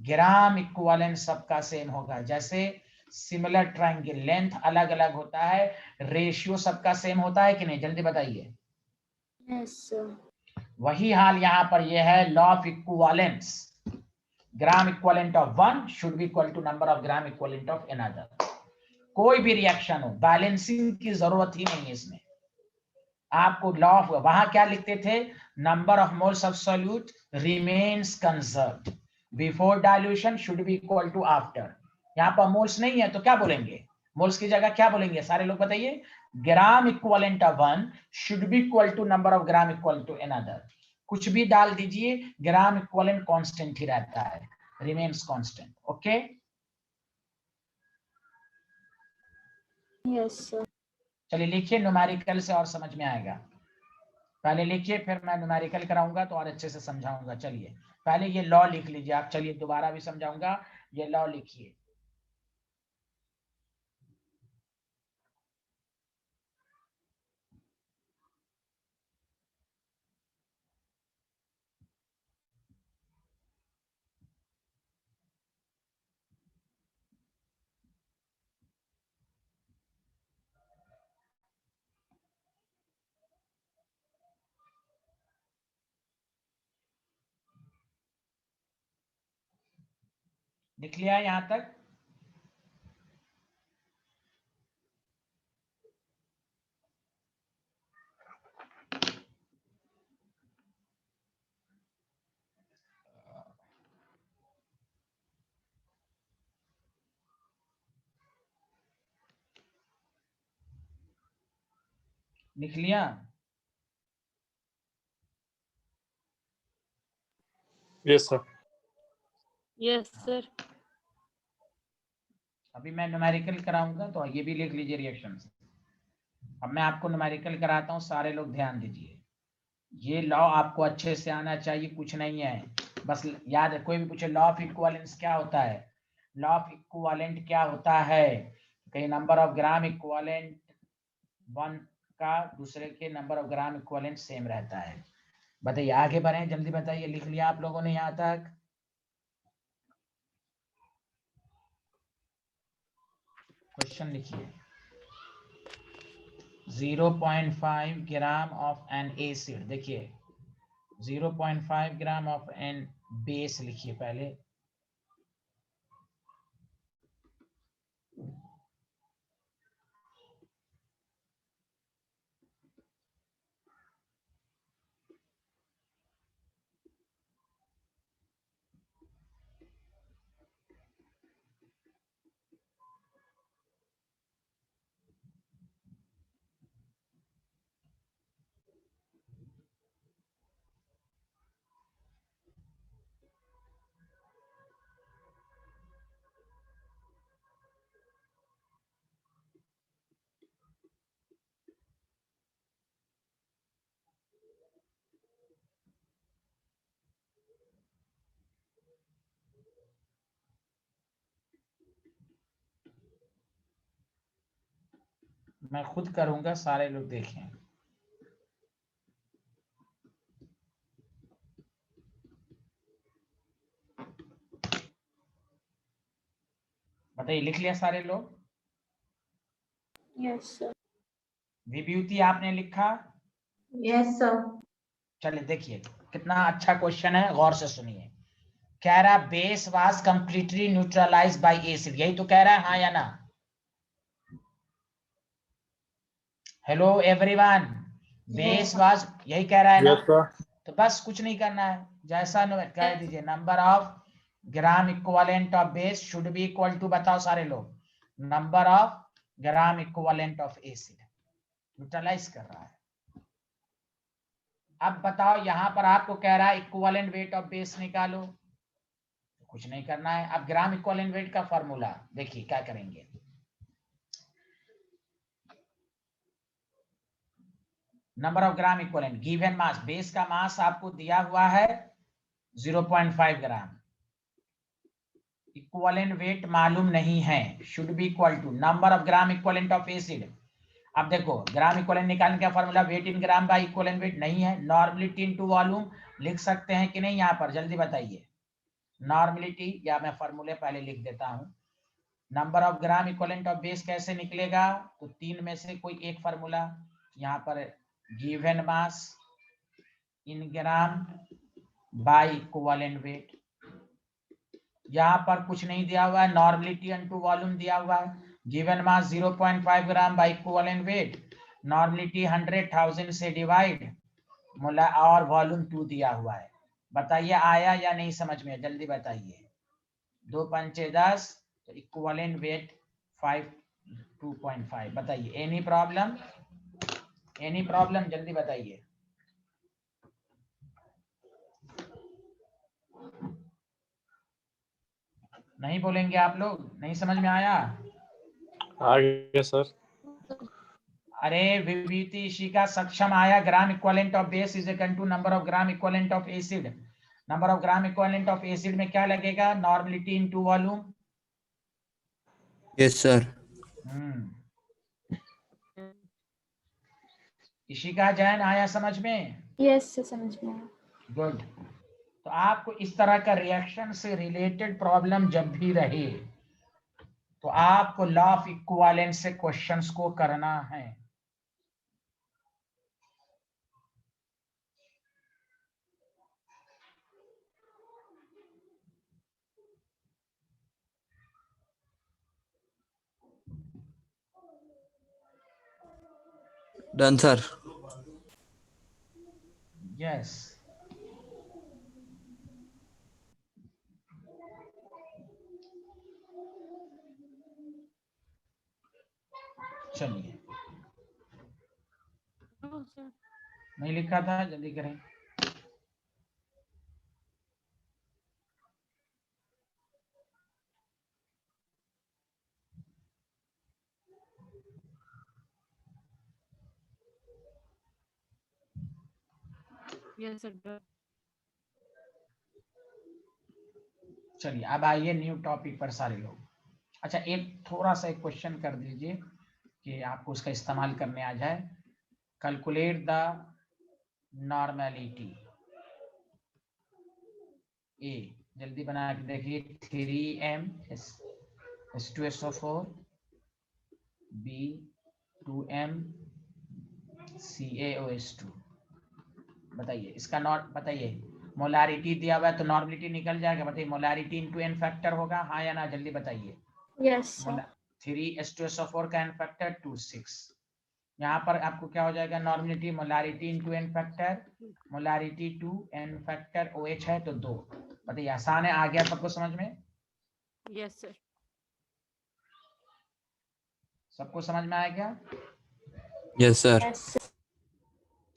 ग्राम इक्विवेलेंट सबका सेम होगा। जैसे सिमिलर ट्रायंगल, लेंथ अलग अलग होता है, रेशियो सबका सेम होता है कि नहीं? जल्दी बताइए। Yes, sir. वही हाल यहाँ पर यह है, law of equivalence. Gram equivalent of one should be equal to number of gram equivalent of another. कोई भी रिएक्शन हो, बैलेंसिंग की जरूरत ही नहीं है इसमें। आपको लॉ ऑफ, वहां क्या लिखते थे? Number of moles of solute remains conserved before dilution should be equal to after. यहाँ पर मोल्स नहीं है तो क्या बोलेंगे? मोल्स की जगह क्या बोलेंगे? सारे लोग बताइए। Gram equivalent of one should be equal to number of gram equal to another. कुछ भी डाल दीजिए, ग्राम इक्विवेलेंट कांस्टेंट ही रहता है, remains constant. Okay, Yes, sir. चलिए लिखिए, न्यूमेरिकल से और समझ में आएगा। पहले लिखिए, फिर मैं न्यूमेरिकल कराऊंगा तो और अच्छे से समझाऊंगा। चलिए पहले ये लॉ लिख लीजिए आप। चलिए दोबारा भी समझाऊंगा, ये लॉ लिखिए। लिख लिया यहां तक? लिख लिया? Yes, sir. Yes, sir. अभी मैं न्यूमेरिकल कराऊंगा तो ये भी लिख लीजिए रिएक्शन। अब मैं आपको न्यूमेरिकल कराता हूँ, सारे लोग ध्यान दीजिए। ये लॉ आपको अच्छे से आना चाहिए, कुछ नहीं है, बस याद है। कोई भी पूछे लॉ ऑफ इक्विवेलेंस क्या होता है, लॉ ऑफ इक्विवेलेंट क्या होता है, कहीं number of gram equivalent one का दूसरे के number of gram equivalent same रहता है। बताइए, आगे बढ़े, जल्दी बताइए। लिख लिया आप लोगों ने यहां तक? क्वेश्चन लिखिए। 0.5 ग्राम ऑफ एन एसिड, देखिए 0.5 ग्राम ऑफ एन बेस लिखिए पहले। मैं खुद करूंगा, सारे लोग देखें। बताइए, लिख लिया सारे लोग? Yes, sir. विभूति आपने लिखा? Yes, sir. चलिए देखिए कितना अच्छा क्वेश्चन है, गौर से सुनिए। कह रहा base was completely neutralize by acid, यही तो कह रहा है, हाँ या ना? हेलो एवरीवन, बेस वाज यही कह रहा है ना? Yes, sir. तो बस कुछ नहीं करना है, जैसा कह दीजिए number of gram equivalent of base should be equal to, बताओ सारे लोग, number of gram equivalent of acid. Neutralize कर रहा है। अब बताओ यहां पर आपको कह रहा है इक्विवेलेंट वेट ऑफ बेस निकालो, कुछ नहीं करना है। अब ग्राम इक्विवेलेंट वेट का फॉर्मूला देखिए क्या करेंगे। Number of gram equivalent given mass, base का मास आपको दिया हुआ है 0.5 ग्राम, इक्विवेलेंट वेट मालूम नहीं है, should be equal to number of gram equivalent of acid. अब देखो ग्राम इक्विवेलेंट निकालने का formula weight in gram by equivalent weight नहीं है, नॉर्मलिटी इनटू वॉल्यूम लिख सकते हैं कि नहीं? यहाँ पर जल्दी बताइए नॉर्मलिटी, या मैं फॉर्मूले पहले लिख देता हूं। Number of gram equivalent of base कैसे निकलेगा? तो तीन में से कोई एक फॉर्मूला, यहाँ पर given mass in gram by equivalent wait, यहाँ पर कुछ नहीं दिया हुआ है, नॉर्मलिटी इनटू वॉल्यूम दिया हुआ है, given mass 0.5 gram by equivalent wait, normality 100,000 से डिवाइड, और वॉल्यूम 2 दिया हुआ है। बताइए आया या नहीं समझ में? जल्दी बताइए। 2 पंचे 10, तो इक्विवेलेंट वेट 2.5। बताइए एनी प्रॉब्लम? Any problem? जल्दी बताइए। नहीं बोलेंगे आप लोग? नहीं समझ में आया? आगे सर। अरे विभूति इशिका सक्षम आया? Gram equivalent of base is equal to number of gram equivalent of acid. Number of gram equivalent of acid में क्या लगेगा? Normality into volume. Yes, sir. Ishika Jain आया समझ में? यस सर, समझ में आया। गुड। तो आपको इस तरह का रिएक्शन से रिलेटेड प्रॉब्लम जब भी रहे तो आपको लॉ ऑफ इक्विवेलेंस से क्वेश्चंस को करना है। Done, sir. यस। चलिए, No, sir. नहीं लिखा था, जल्दी करें। Yes, sir. चलिए अब आइए न्यू टॉपिक पर सारे लोग। अच्छा एक थोड़ा सा एक क्वेश्चन कर दीजिए कि आपको उसका इस्तेमाल करने आ जाए। कैलकुलेट द नॉर्मेलिटी ए, जल्दी बना के देखिए। 3m H2SO4 B 2m CaOH2। बताइए इसका नॉट, बताइए मोलारिटी दिया हुआ है तो नॉर्मलिटी निकल जाएगा। बताइए मोलारिटी इनटू एन फैक्टर होगा, हाँ या ना? जल्दी बताइए। Yes sir. 3H2SO4 का एन फैक्टर 26। यहाँ पर आपको क्या हो जाएगा? Normality molarity into n factor, molarity 2 n factor OH है तो 2। बताइए आसान है? आ गया सबको समझ में? Yes, sir. सबको समझ में आया क्या? Yes, sir. यस।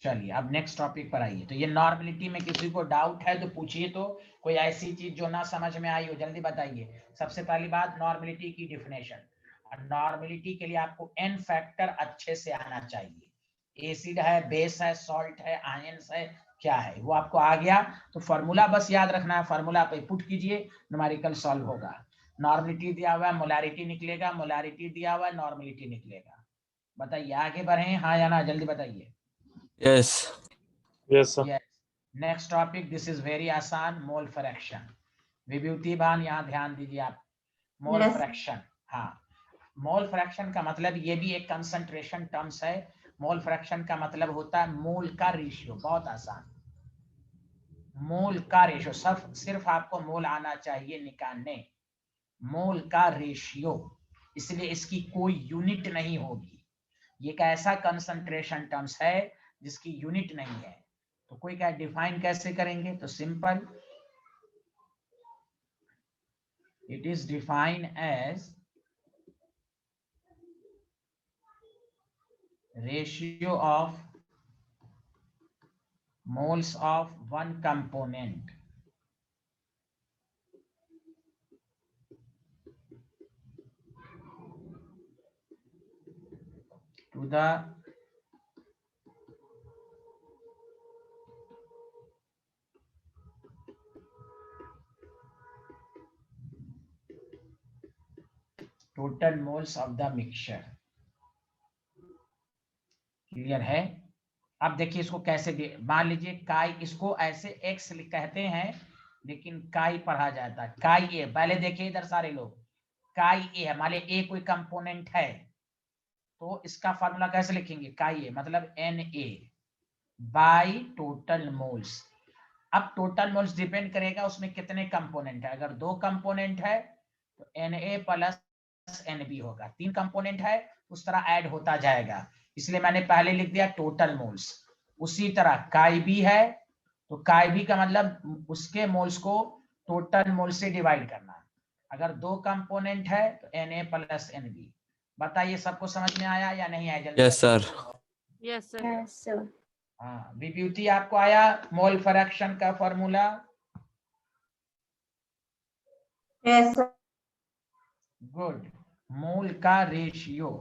चलिए अब नेक्स्ट टॉपिक पर आइए। तो ये नॉर्मलिटी में किसी को डाउट है तो पूछिए, तो कोई ऐसी चीज जो ना समझ में आई हो जल्दी बताइए। सबसे पहली बात नॉर्मलिटी की डिफिनेशन। नॉर्मलिटी के लिए आपको एन फैक्टर अच्छे से आना चाहिए। एसिड है, बेस है, सॉल्ट है, आयंस है, क्या है वो आपको आ गया तो फॉर्मूला बस याद रखना है, फॉर्मूला पे पुट कीजिए, न्यूमेरिकल सॉल्व होगा। नॉर्मलिटी दिया हुआ है, मोलारिटी निकलेगा, मोलारिटी दिया हुआ है, नॉर्मलिटी निकलेगा। बताइए आगे बढ़े, हाँ या ना? जल्दी बताइए। Yes. Yes, sir. Yes. Next topic, this is very आसान, मोल फ्रैक्शन। विभूति भान यहाँ ध्यान दीजिए आप। मोल Yes. फ्रैक्शन, हाँ मोल फ्रैक्शन का मतलब ये भी एक कंसंट्रेशन टर्म्स है। मोल फ्रैक्शन का मतलब होता है मोल का रेशियो, बहुत आसान, मोल का रेशियो। सिर्फ आपको मोल आना चाहिए निकालने, मोल का रेशियो, इसलिए इसकी कोई यूनिट नहीं होगी। ये एक ऐसा कंसंट्रेशन टर्म्स है जिसकी यूनिट नहीं है। तो कोई क्या डिफाइन कैसे करेंगे, तो simple, it is defined as ratio of moles of one component to the total moles of the mixture। Clear है? अब देखिए इसको कैसे, मान लीजिए काई, इसको ऐसे एक्स कहते हैं लेकिन काई पढ़ा जाता है काई ए। पहले देखिए इधर सारे लोग, काई ए है, मान लीजिए ए कोई कंपोनेंट है तो इसका फॉर्मूला कैसे लिखेंगे, काई ए मतलब n A by total moles. अब टोटल मोल्स डिपेंड करेगा उसमें कितने कंपोनेंट है। अगर 2 कंपोनेंट है तो n A plus n B होगा, 3 कंपोनेंट है उस तरह ऐड होता जाएगा, इसलिए मैंने पहले लिख दिया टोटल मोल्स। उसी तरह काई बी है तो काई बी का मतलब उसके मोल्स को टोटल मोल से डिवाइड करना। अगर 2 कंपोनेंट है तो n A plus n B. बताइए सबको समझ में आया या नहीं आया? जल्दी Yes, sir. Yes, sir. Yes, sir. हाँ, विभूति आपको आया मोल फ्रैक्शन का फॉर्मूला? Yes, sir. गुड। मोल का रेशियो,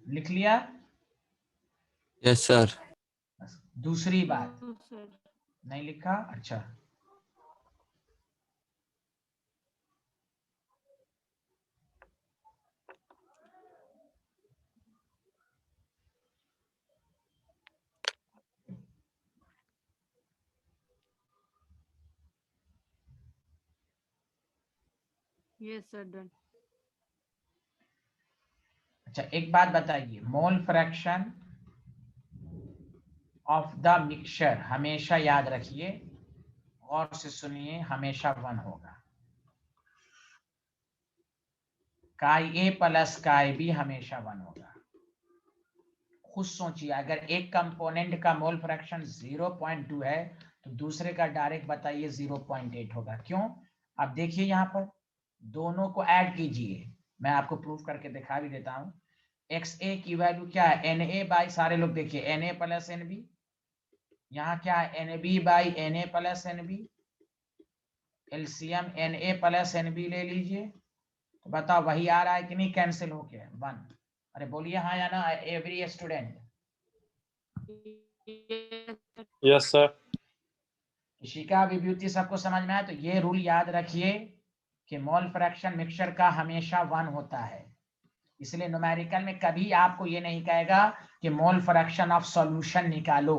लिख लिया? Yes, sir. दूसरी बात No, sir. नहीं लिखा? अच्छा, Yes, sir. Done. अच्छा एक बात बताइए, mole fraction of the mixture हमेशा याद रखिए, और से सुनिए, हमेशा 1 होगा। काई ए प्लस काई बी हमेशा 1 होगा। खुद सोचिए, अगर एक कंपोनेंट का मोल फ्रैक्शन 0.2 है तो दूसरे का डायरेक्ट बताइए 0.8 होगा। क्यों? अब देखिए यहाँ पर दोनों को ऐड कीजिए, मैं आपको प्रूफ करके दिखा भी देता हूँ। एक्स ए की वैल्यू क्या है, एन ए बाई, सारे लोग देखिए n A plus n B. यहाँ क्या है, n B by n A plus n B. LCM n A plus n B ले लीजिए, तो बताओ वही आ रहा है कि नहीं, कैंसिल हो गया 1। अरे बोलिए हाँ या ना every student. Yes, sir. Yes, sir. किसी का विभूति सबको समझ में आया? तो ये रूल याद रखिए कि मोल फ्रैक्शन मिक्सचर का हमेशा 1 होता है, इसलिए न्यूमेरिकल में कभी आपको ये नहीं कहेगा कि मोल फ्रैक्शन ऑफ सॉल्यूशन निकालो,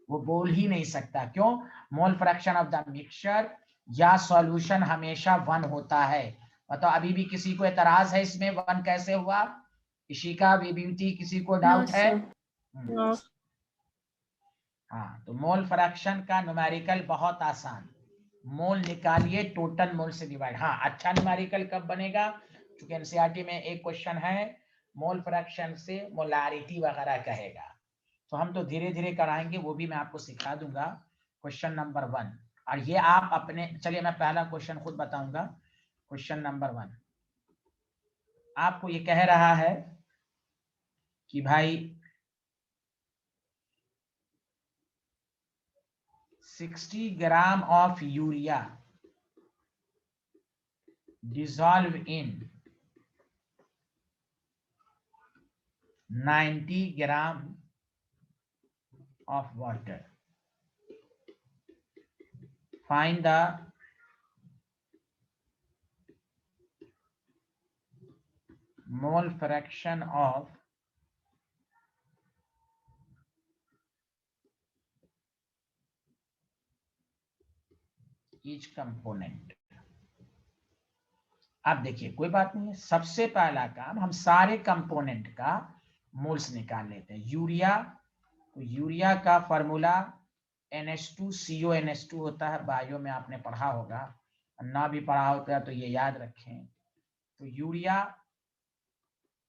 वो बोल ही नहीं सकता। क्यों? Mole fraction of the mixture या सॉल्यूशन हमेशा 1 होता है। बताओ अभी भी किसी को एतराज है इसमें 1 कैसे हुआ? किसी का विभूति, किसी को डाउट No, है? sir. No. हाँ, तो मोल फ्रैक्शन का न्यूमेरिकल बहुत आसान, मोल निकालिए टोटल मोल से डिवाइड। हाँ, अच्छा न्यूमेरिकल कब बनेगा? क्योंकि एनसीईआरटी में एक क्वेश्चन है मोल फ्रैक्शन से मोलारिटी वगैरह कहेगा, तो हम तो धीरे धीरे कराएंगे, वो भी मैं आपको सिखा दूंगा। क्वेश्चन नंबर 1, और ये आप अपने, चलिए मैं पहला क्वेश्चन खुद बताऊंगा। क्वेश्चन नंबर 1 आपको ये कह रहा है कि भाई 60 gram of urea dissolve in 90 gram of water. Find the mole fraction of each component. अब देखिए कोई बात नहीं है, सबसे पहला काम हम सारे कंपोनेंट का मोल्स निकाल लेते हैं। यूरिया, तो यूरिया का फॉर्मूला NH2CONH2 होता है, बायो में आपने पढ़ा होगा, ना भी पढ़ा होता है तो ये याद रखें। तो यूरिया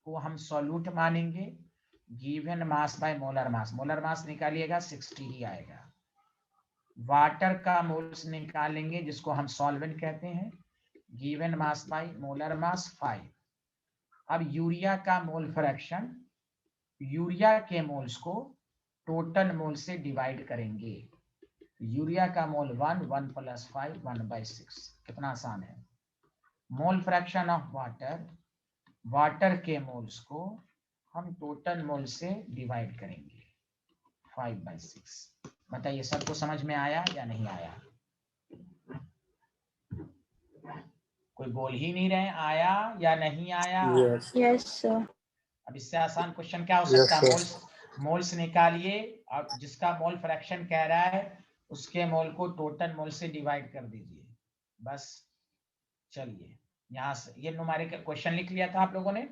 को हम सॉल्यूट मानेंगे, given mass by molar mass, molar mass निकालिएगा 60 ही आएगा। वाटर का मोल्स निकालेंगे जिसको हम सॉल्वेंट कहते हैं, गिवन मास बाय मोलर मास 5। अब यूरिया का मोल फ्रैक्शन, यूरिया के मोल्स को टोटल मोल से डिवाइड करेंगे। यूरिया का मोल 1, 1 + 5, 1/6। कितना आसान है। Mole fraction of water, water के मोल्स को हम टोटल मोल से डिवाइड करेंगे 5/6। बताइए सबको समझ में आया या नहीं आया? कोई बोल ही नहीं रहे, आया या नहीं आया? Yes. Yes, sir. अब इससे आसान क्वेश्चन क्या हो Yes, सकता है? sir. मोल्स निकालिए और जिसका मोल फ्रैक्शन कह रहा है उसके मोल को टोटल मोल से डिवाइड कर दीजिए, बस। चलिए यहाँ से ये न्यूमेरिकल क्वेश्चन लिख लिया था आप लोगों ने।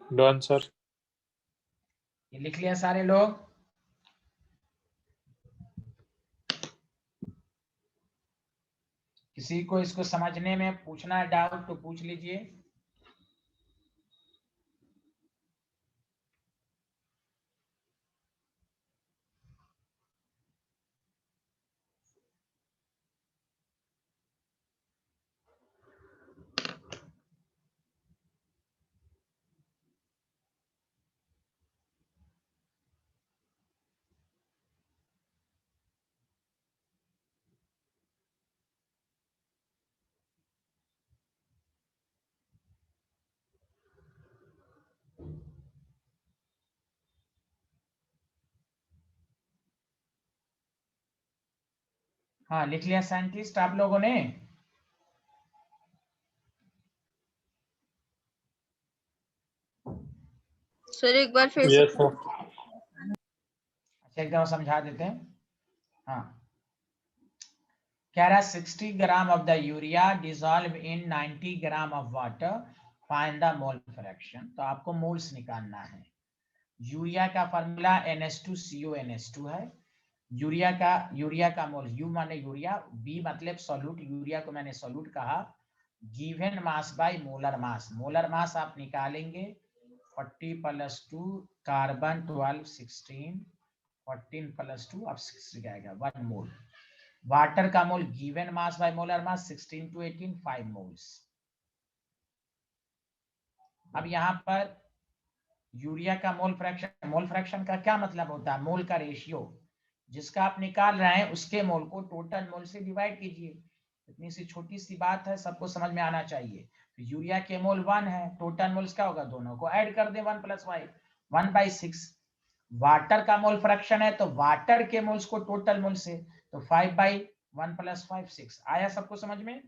Done, sir. ये लिख लिया सारे लोग? किसी को इसको समझने में पूछना है डाउट तो पूछ लीजिए। हाँ लिख लिया साइंटिस्ट आप लोगों ने? सर एक बार फिर Yes, sir. अच्छा एकदम समझा देते हैं। हाँ कह रहा है 60 gram of the urea dissolve in 90 gram of water, find the mole fraction. तो आपको मोल्स निकालना है। यूरिया का फॉर्मूला NH2CONH2 है। यूरिया का मोल, यू माने यूरिया, बी मतलब सॉल्यूट, यूरिया को मैंने सॉल्यूट कहा, given mass by molar mass. Molar मास आप निकालेंगे 40 + 2 कार्बन 12 16, 14 + 2 अब 6 आएगा 1 मोल। वाटर का mole given mass by molar mass 16 to 18 5 moles. अब यहाँ पर यूरिया का मोल फ्रैक्शन का क्या मतलब होता है? मोल का रेशियो, जिसका आप निकाल रहे हैं उसके मोल को टोटल मोल से डिवाइड कीजिए। इतनी सी छोटी सी बात है, सबको समझ में आना चाहिए। तो यूरिया के मोल 1 है, टोटल मोल्स क्या होगा? दोनों को ऐड कर दें 1 + 5 1/6। वाटर का मोल फ्रैक्शन है तो वाटर के मोल्स को टोटल मोल से, तो 5/1 + 5 6। आया सबको समझ में?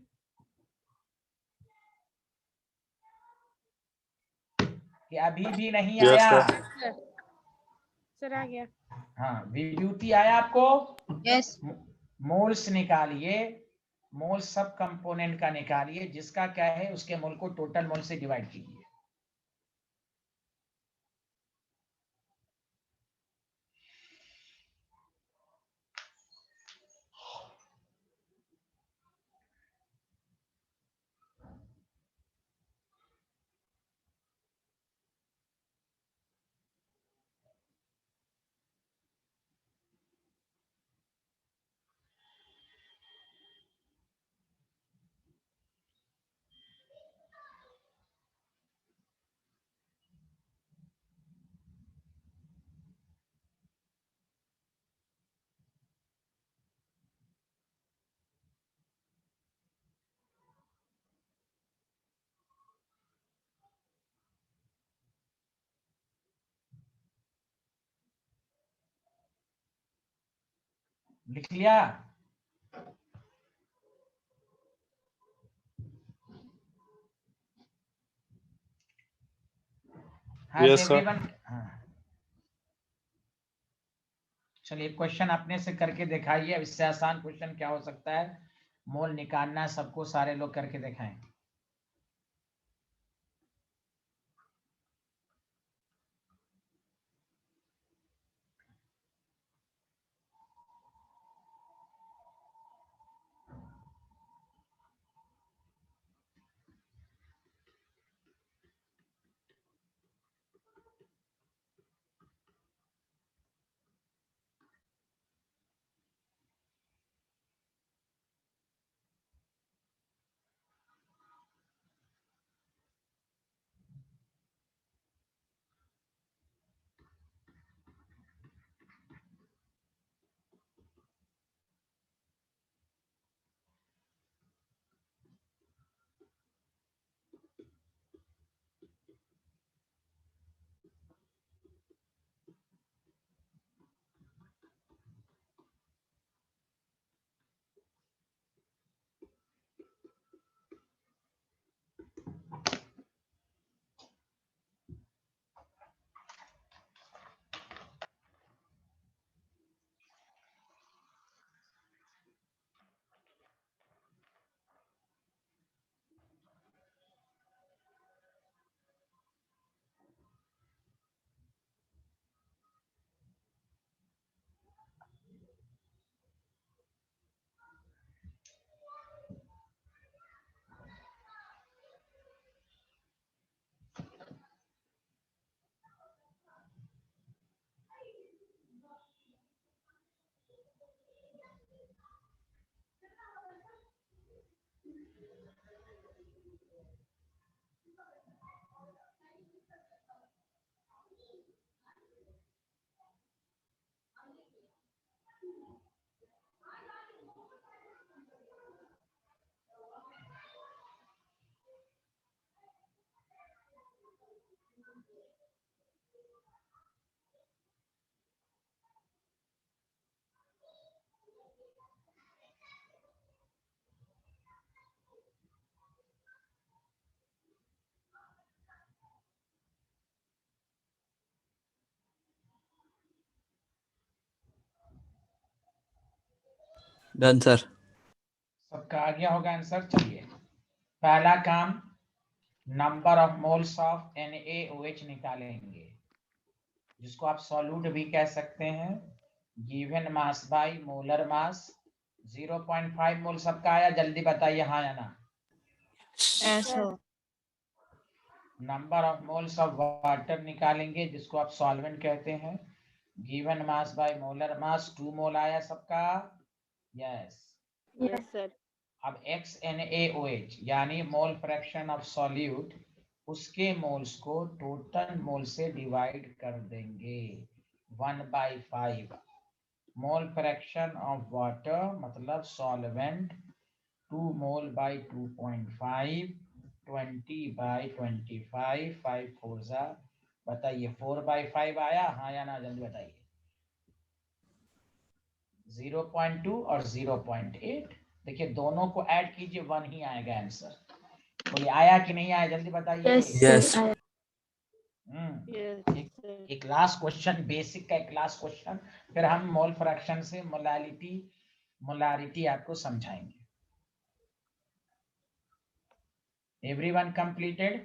कि अभी भी नहीं Yes, आया? sir. सर आ गया। हाँ विभूति आया आपको? यस मोल्स निकालिए मोल सब कंपोनेंट का निकालिए, जिसका क्या है उसके मोल को टोटल मोल से डिवाइड कीजिए। लिख लिया? Has Yes, sir. everyone? हाँ। चलिए क्वेश्चन अपने से करके दिखाइए। अब इससे आसान क्वेश्चन क्या हो सकता है? मोल निकालना है सबको, सारे लोग करके दिखाएं। Done, sir. सबका आ गया होगा आंसर? चलिए पहला काम, number of moles of NaOH निकालेंगे, जिसको आप सॉल्यूट भी कह सकते हैं। गिवन मास बाय मोलर मास। 0.5 मोल सबका आया? जल्दी बताइए हाँ या ना। ऐसा number of moles of water निकालेंगे, जिसको आप सॉल्वेंट कहते हैं। गिवन मास बाय मोलर मास 2 मोल आया सबका? यस। Yes, sir. अब XNaOH यानी मोल फ्रैक्शन ऑफ सॉल्यूट, उसके मोल्स को टोटल मोल से डिवाइड कर देंगे 1/5। मोल फ्रैक्शन ऑफ वाटर मतलब सॉल्वेंट 2 मोल बाई 2.5, 20/25, 5 4 जा, बताइए 4/5 आया हाँ या ना? जल्दी बताइए। 0.2 और 0.8, देखिए दोनों को ऐड कीजिए 1 ही आएगा आंसर। बोलिए आया कि नहीं आया? जल्दी बताइए। Yes, Yes. sir. Yes, sir. एक लास्ट क्वेश्चन, बेसिक का एक लास्ट क्वेश्चन, फिर हम मोल फ्रैक्शन से मोलारिटी आपको समझाएंगे। Everyone completed?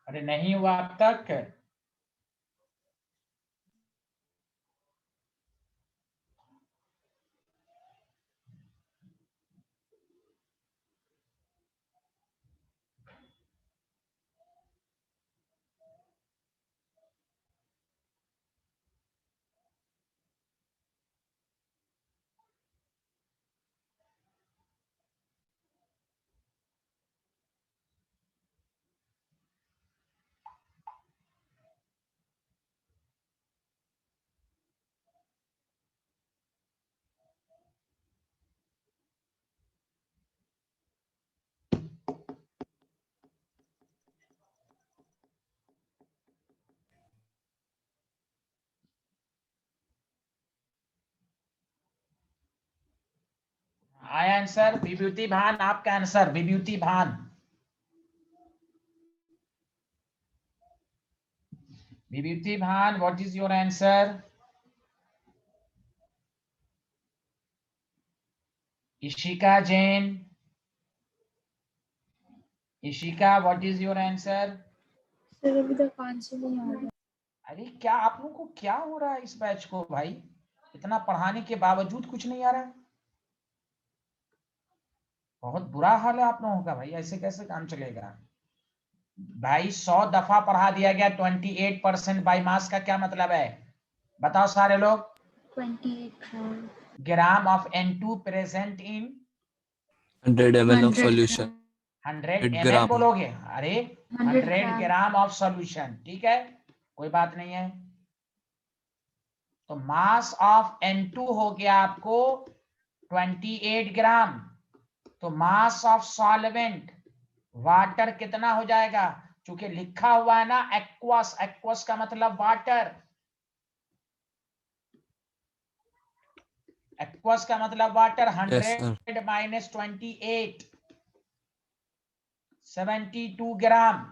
अरे नहीं हुआ अब तक? आया आंसर? विभूति भान आपका आंसर, विभूति भान। विभूति भान, what is your answer? Ishika Jain, Ishika what is your answer? Sir अभी तक आंसर नहीं आ रहा। अरे क्या आप लोगों को क्या हो रहा है इस बैच को भाई? इतना पढ़ाने के बावजूद कुछ नहीं आ रहा है? बहुत बुरा हाल है आप लोगों का भाई, ऐसे कैसे काम चलेगा भाई? 100 दफा पढ़ा दिया गया, 28% बाई मास का क्या मतलब है बताओ सारे लोग? 28 gram of N2 present in 100 ml of 100 solution. 100 100 ml ग्राम। बोलोगे? अरे 100 100 ग्राम ऑफ सॉल्यूशन, ठीक है, कोई बात नहीं है। तो मास ऑफ N2 हो गया आपको 28 ग्राम। तो मास ऑफ सॉल्वेंट वाटर कितना हो जाएगा? चूंकि लिखा हुआ है ना एक्वस, एक्वस का मतलब वाटर, एक्वस का मतलब वाटर। 100 माइनस 28 72 ग्राम।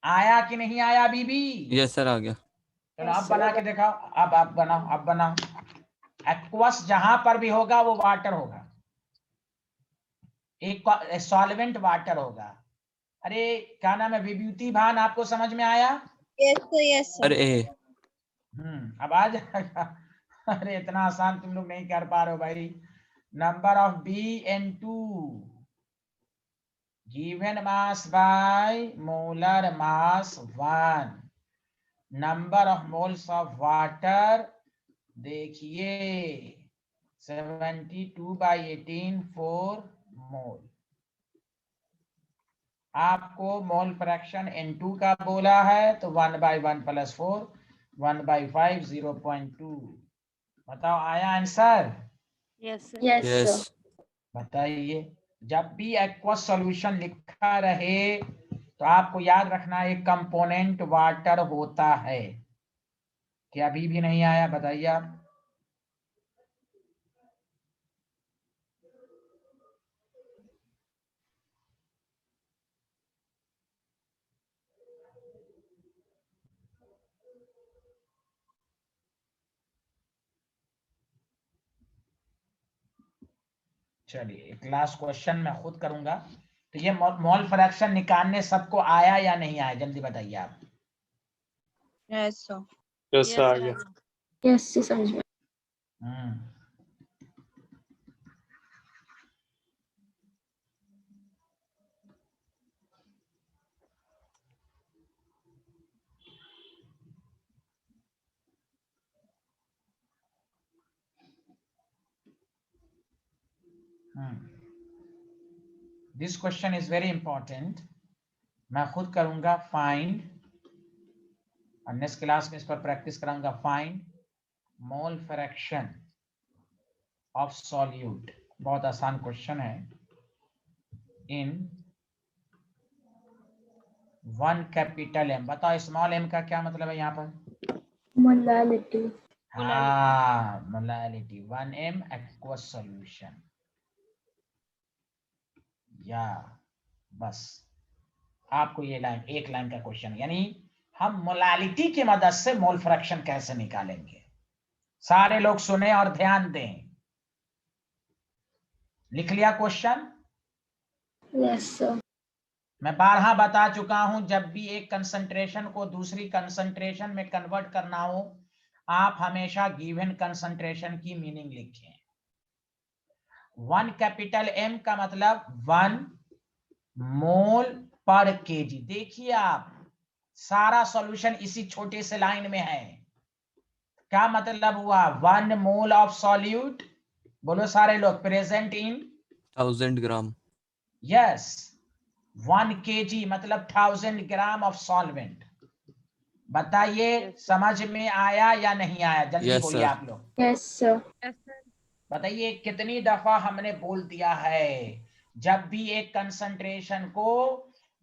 आया कि नहीं आया बीबी? यस सर आ गया। चलो आप बना के दिखाओ, अब आप बनाओ, अब बनाओ। एक्वस जहां पर भी होगा वो वाटर होगा, एक सॉल्वेंट वाटर होगा। अरे क्या नाम है? विभूति भान, आपको समझ में आया? Yes, sir. अरे ए अब आ जाएगा। अरे इतना आसान तुम लोग नहीं कर पा रहे हो भाई। Number of BN2 given mass by molar mass 1, number of moles of water, देखिए 72/18 4 मोल। आपको मोल फ्रैक्शन N2 का बोला है तो 1/1 + 4 1/5 0.2। बताओ आया answer? Yes, sir. Yes, yes sir. बताइए। जब भी एक्वस सॉल्यूशन लिखा रहे तो आपको याद रखना एक कंपोनेंट वाटर होता है। क्या अभी भी नहीं आया? बताइए आप। चलिए एक लास्ट क्वेश्चन मैं खुद करूंगा। तो ये मोल फ्रैक्शन निकालने सबको आया या नहीं आया, जल्दी बताइए आप। Yes, sir. Yes Yes, sir आ sir. गया। Yes, sir, समझ में। Hmm this question is very important. मैं खुद करूंगा फाइंड, और नेक्स्ट क्लास में इस पर प्रैक्टिस कराऊंगा। Find mole fraction of solute. बहुत आसान क्वेश्चन है। इन 1 कैपिटल M। बताओ स्मॉल m का क्या मतलब है यहाँ पर? Molality. हाँ, मोलैलिटी। 1m aqueous solution. या बस आपको ये लाइन, एक लाइन का क्वेश्चन, यानी हम मोलैलिटी की मदद से मोल फ्रैक्शन कैसे निकालेंगे। सारे लोग सुने और ध्यान दें। लिख लिया क्वेश्चन? Yes, sir. मैं बारहा बता चुका हूं, जब भी एक कंसंट्रेशन को दूसरी कंसंट्रेशन में कन्वर्ट करना हो, आप हमेशा गिवन कंसंट्रेशन की मीनिंग लिखें। 1 कैपिटल M का मतलब 1 मोल पर केजी। देखिए आप, सारा सॉल्यूशन इसी छोटे से लाइन में है। क्या मतलब हुआ? 1 मोल ऑफ सॉल्यूट, बोलो सारे लोग, present in 1000 gram. Yes. 1 kg मतलब 1000 ग्राम ऑफ सॉल्वेंट। बताइए समझ में आया या नहीं आया? जल्दी यस बोलिए सर। आप लोग। Yes, sir. Yes, sir. बताइए कितनी दफा हमने बोल दिया है, जब भी एक कंसंट्रेशन को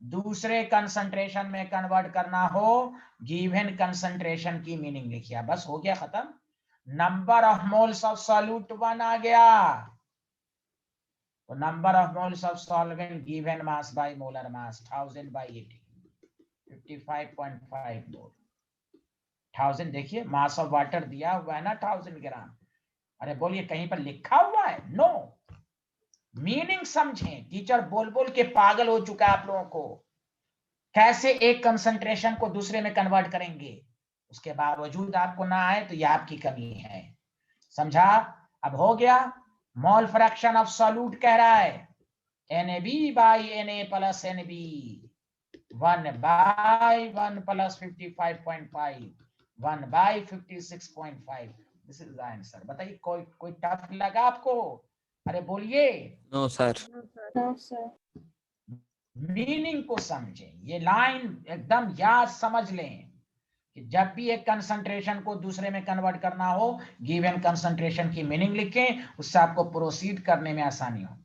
दूसरे कंसंट्रेशन में कन्वर्ट करना हो, गिवन कंसंट्रेशन की मीनिंग लिखिए। बस हो गया खत्म। Number of moles of solute 1 आ गया, तो number of moles of solvent given mass by molar मास 1000/18 55.5 मोल। 1000 देखिए, मास ऑफ वाटर दिया हुआ है ना 1000 ग्राम। अरे बोलिए कहीं पर लिखा हुआ है? नो। मीनिंग समझें। टीचर बोल बोल के पागल हो चुका है आप लोगों को। कैसे एक कंसंट्रेशन को दूसरे में कन्वर्ट करेंगे, उसके बावजूद आपको ना आए तो यह आपकी कमी है। समझा? अब हो गया। मोल फ्रैक्शन ऑफ सॉल्यूट कह रहा है NaB/Na + Nb 1/1 + 55.5 1/56.5। This is the answer. बताइए कोई टफ लगा आपको? अरे बोलिए। No sir. No, sir. No, sir. Meaning को समझें। ये लाइन एकदम याद समझ लें कि जब भी एक कंसंट्रेशन को दूसरे में कन्वर्ट करना हो, गिवन कंसंट्रेशन की मीनिंग लिखें, उससे आपको प्रोसीड करने में आसानी होगी।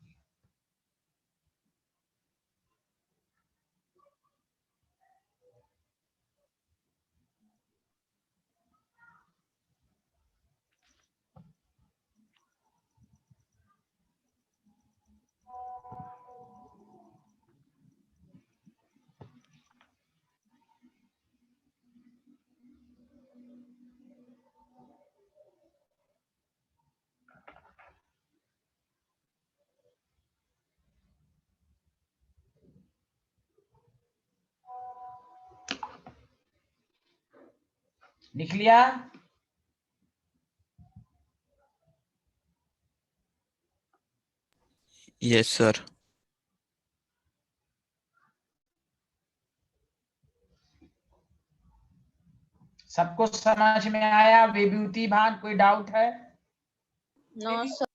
लिख लिया? Yes sir. सबको समझ में आया? विभूति भान कोई डाउट है? No, sir.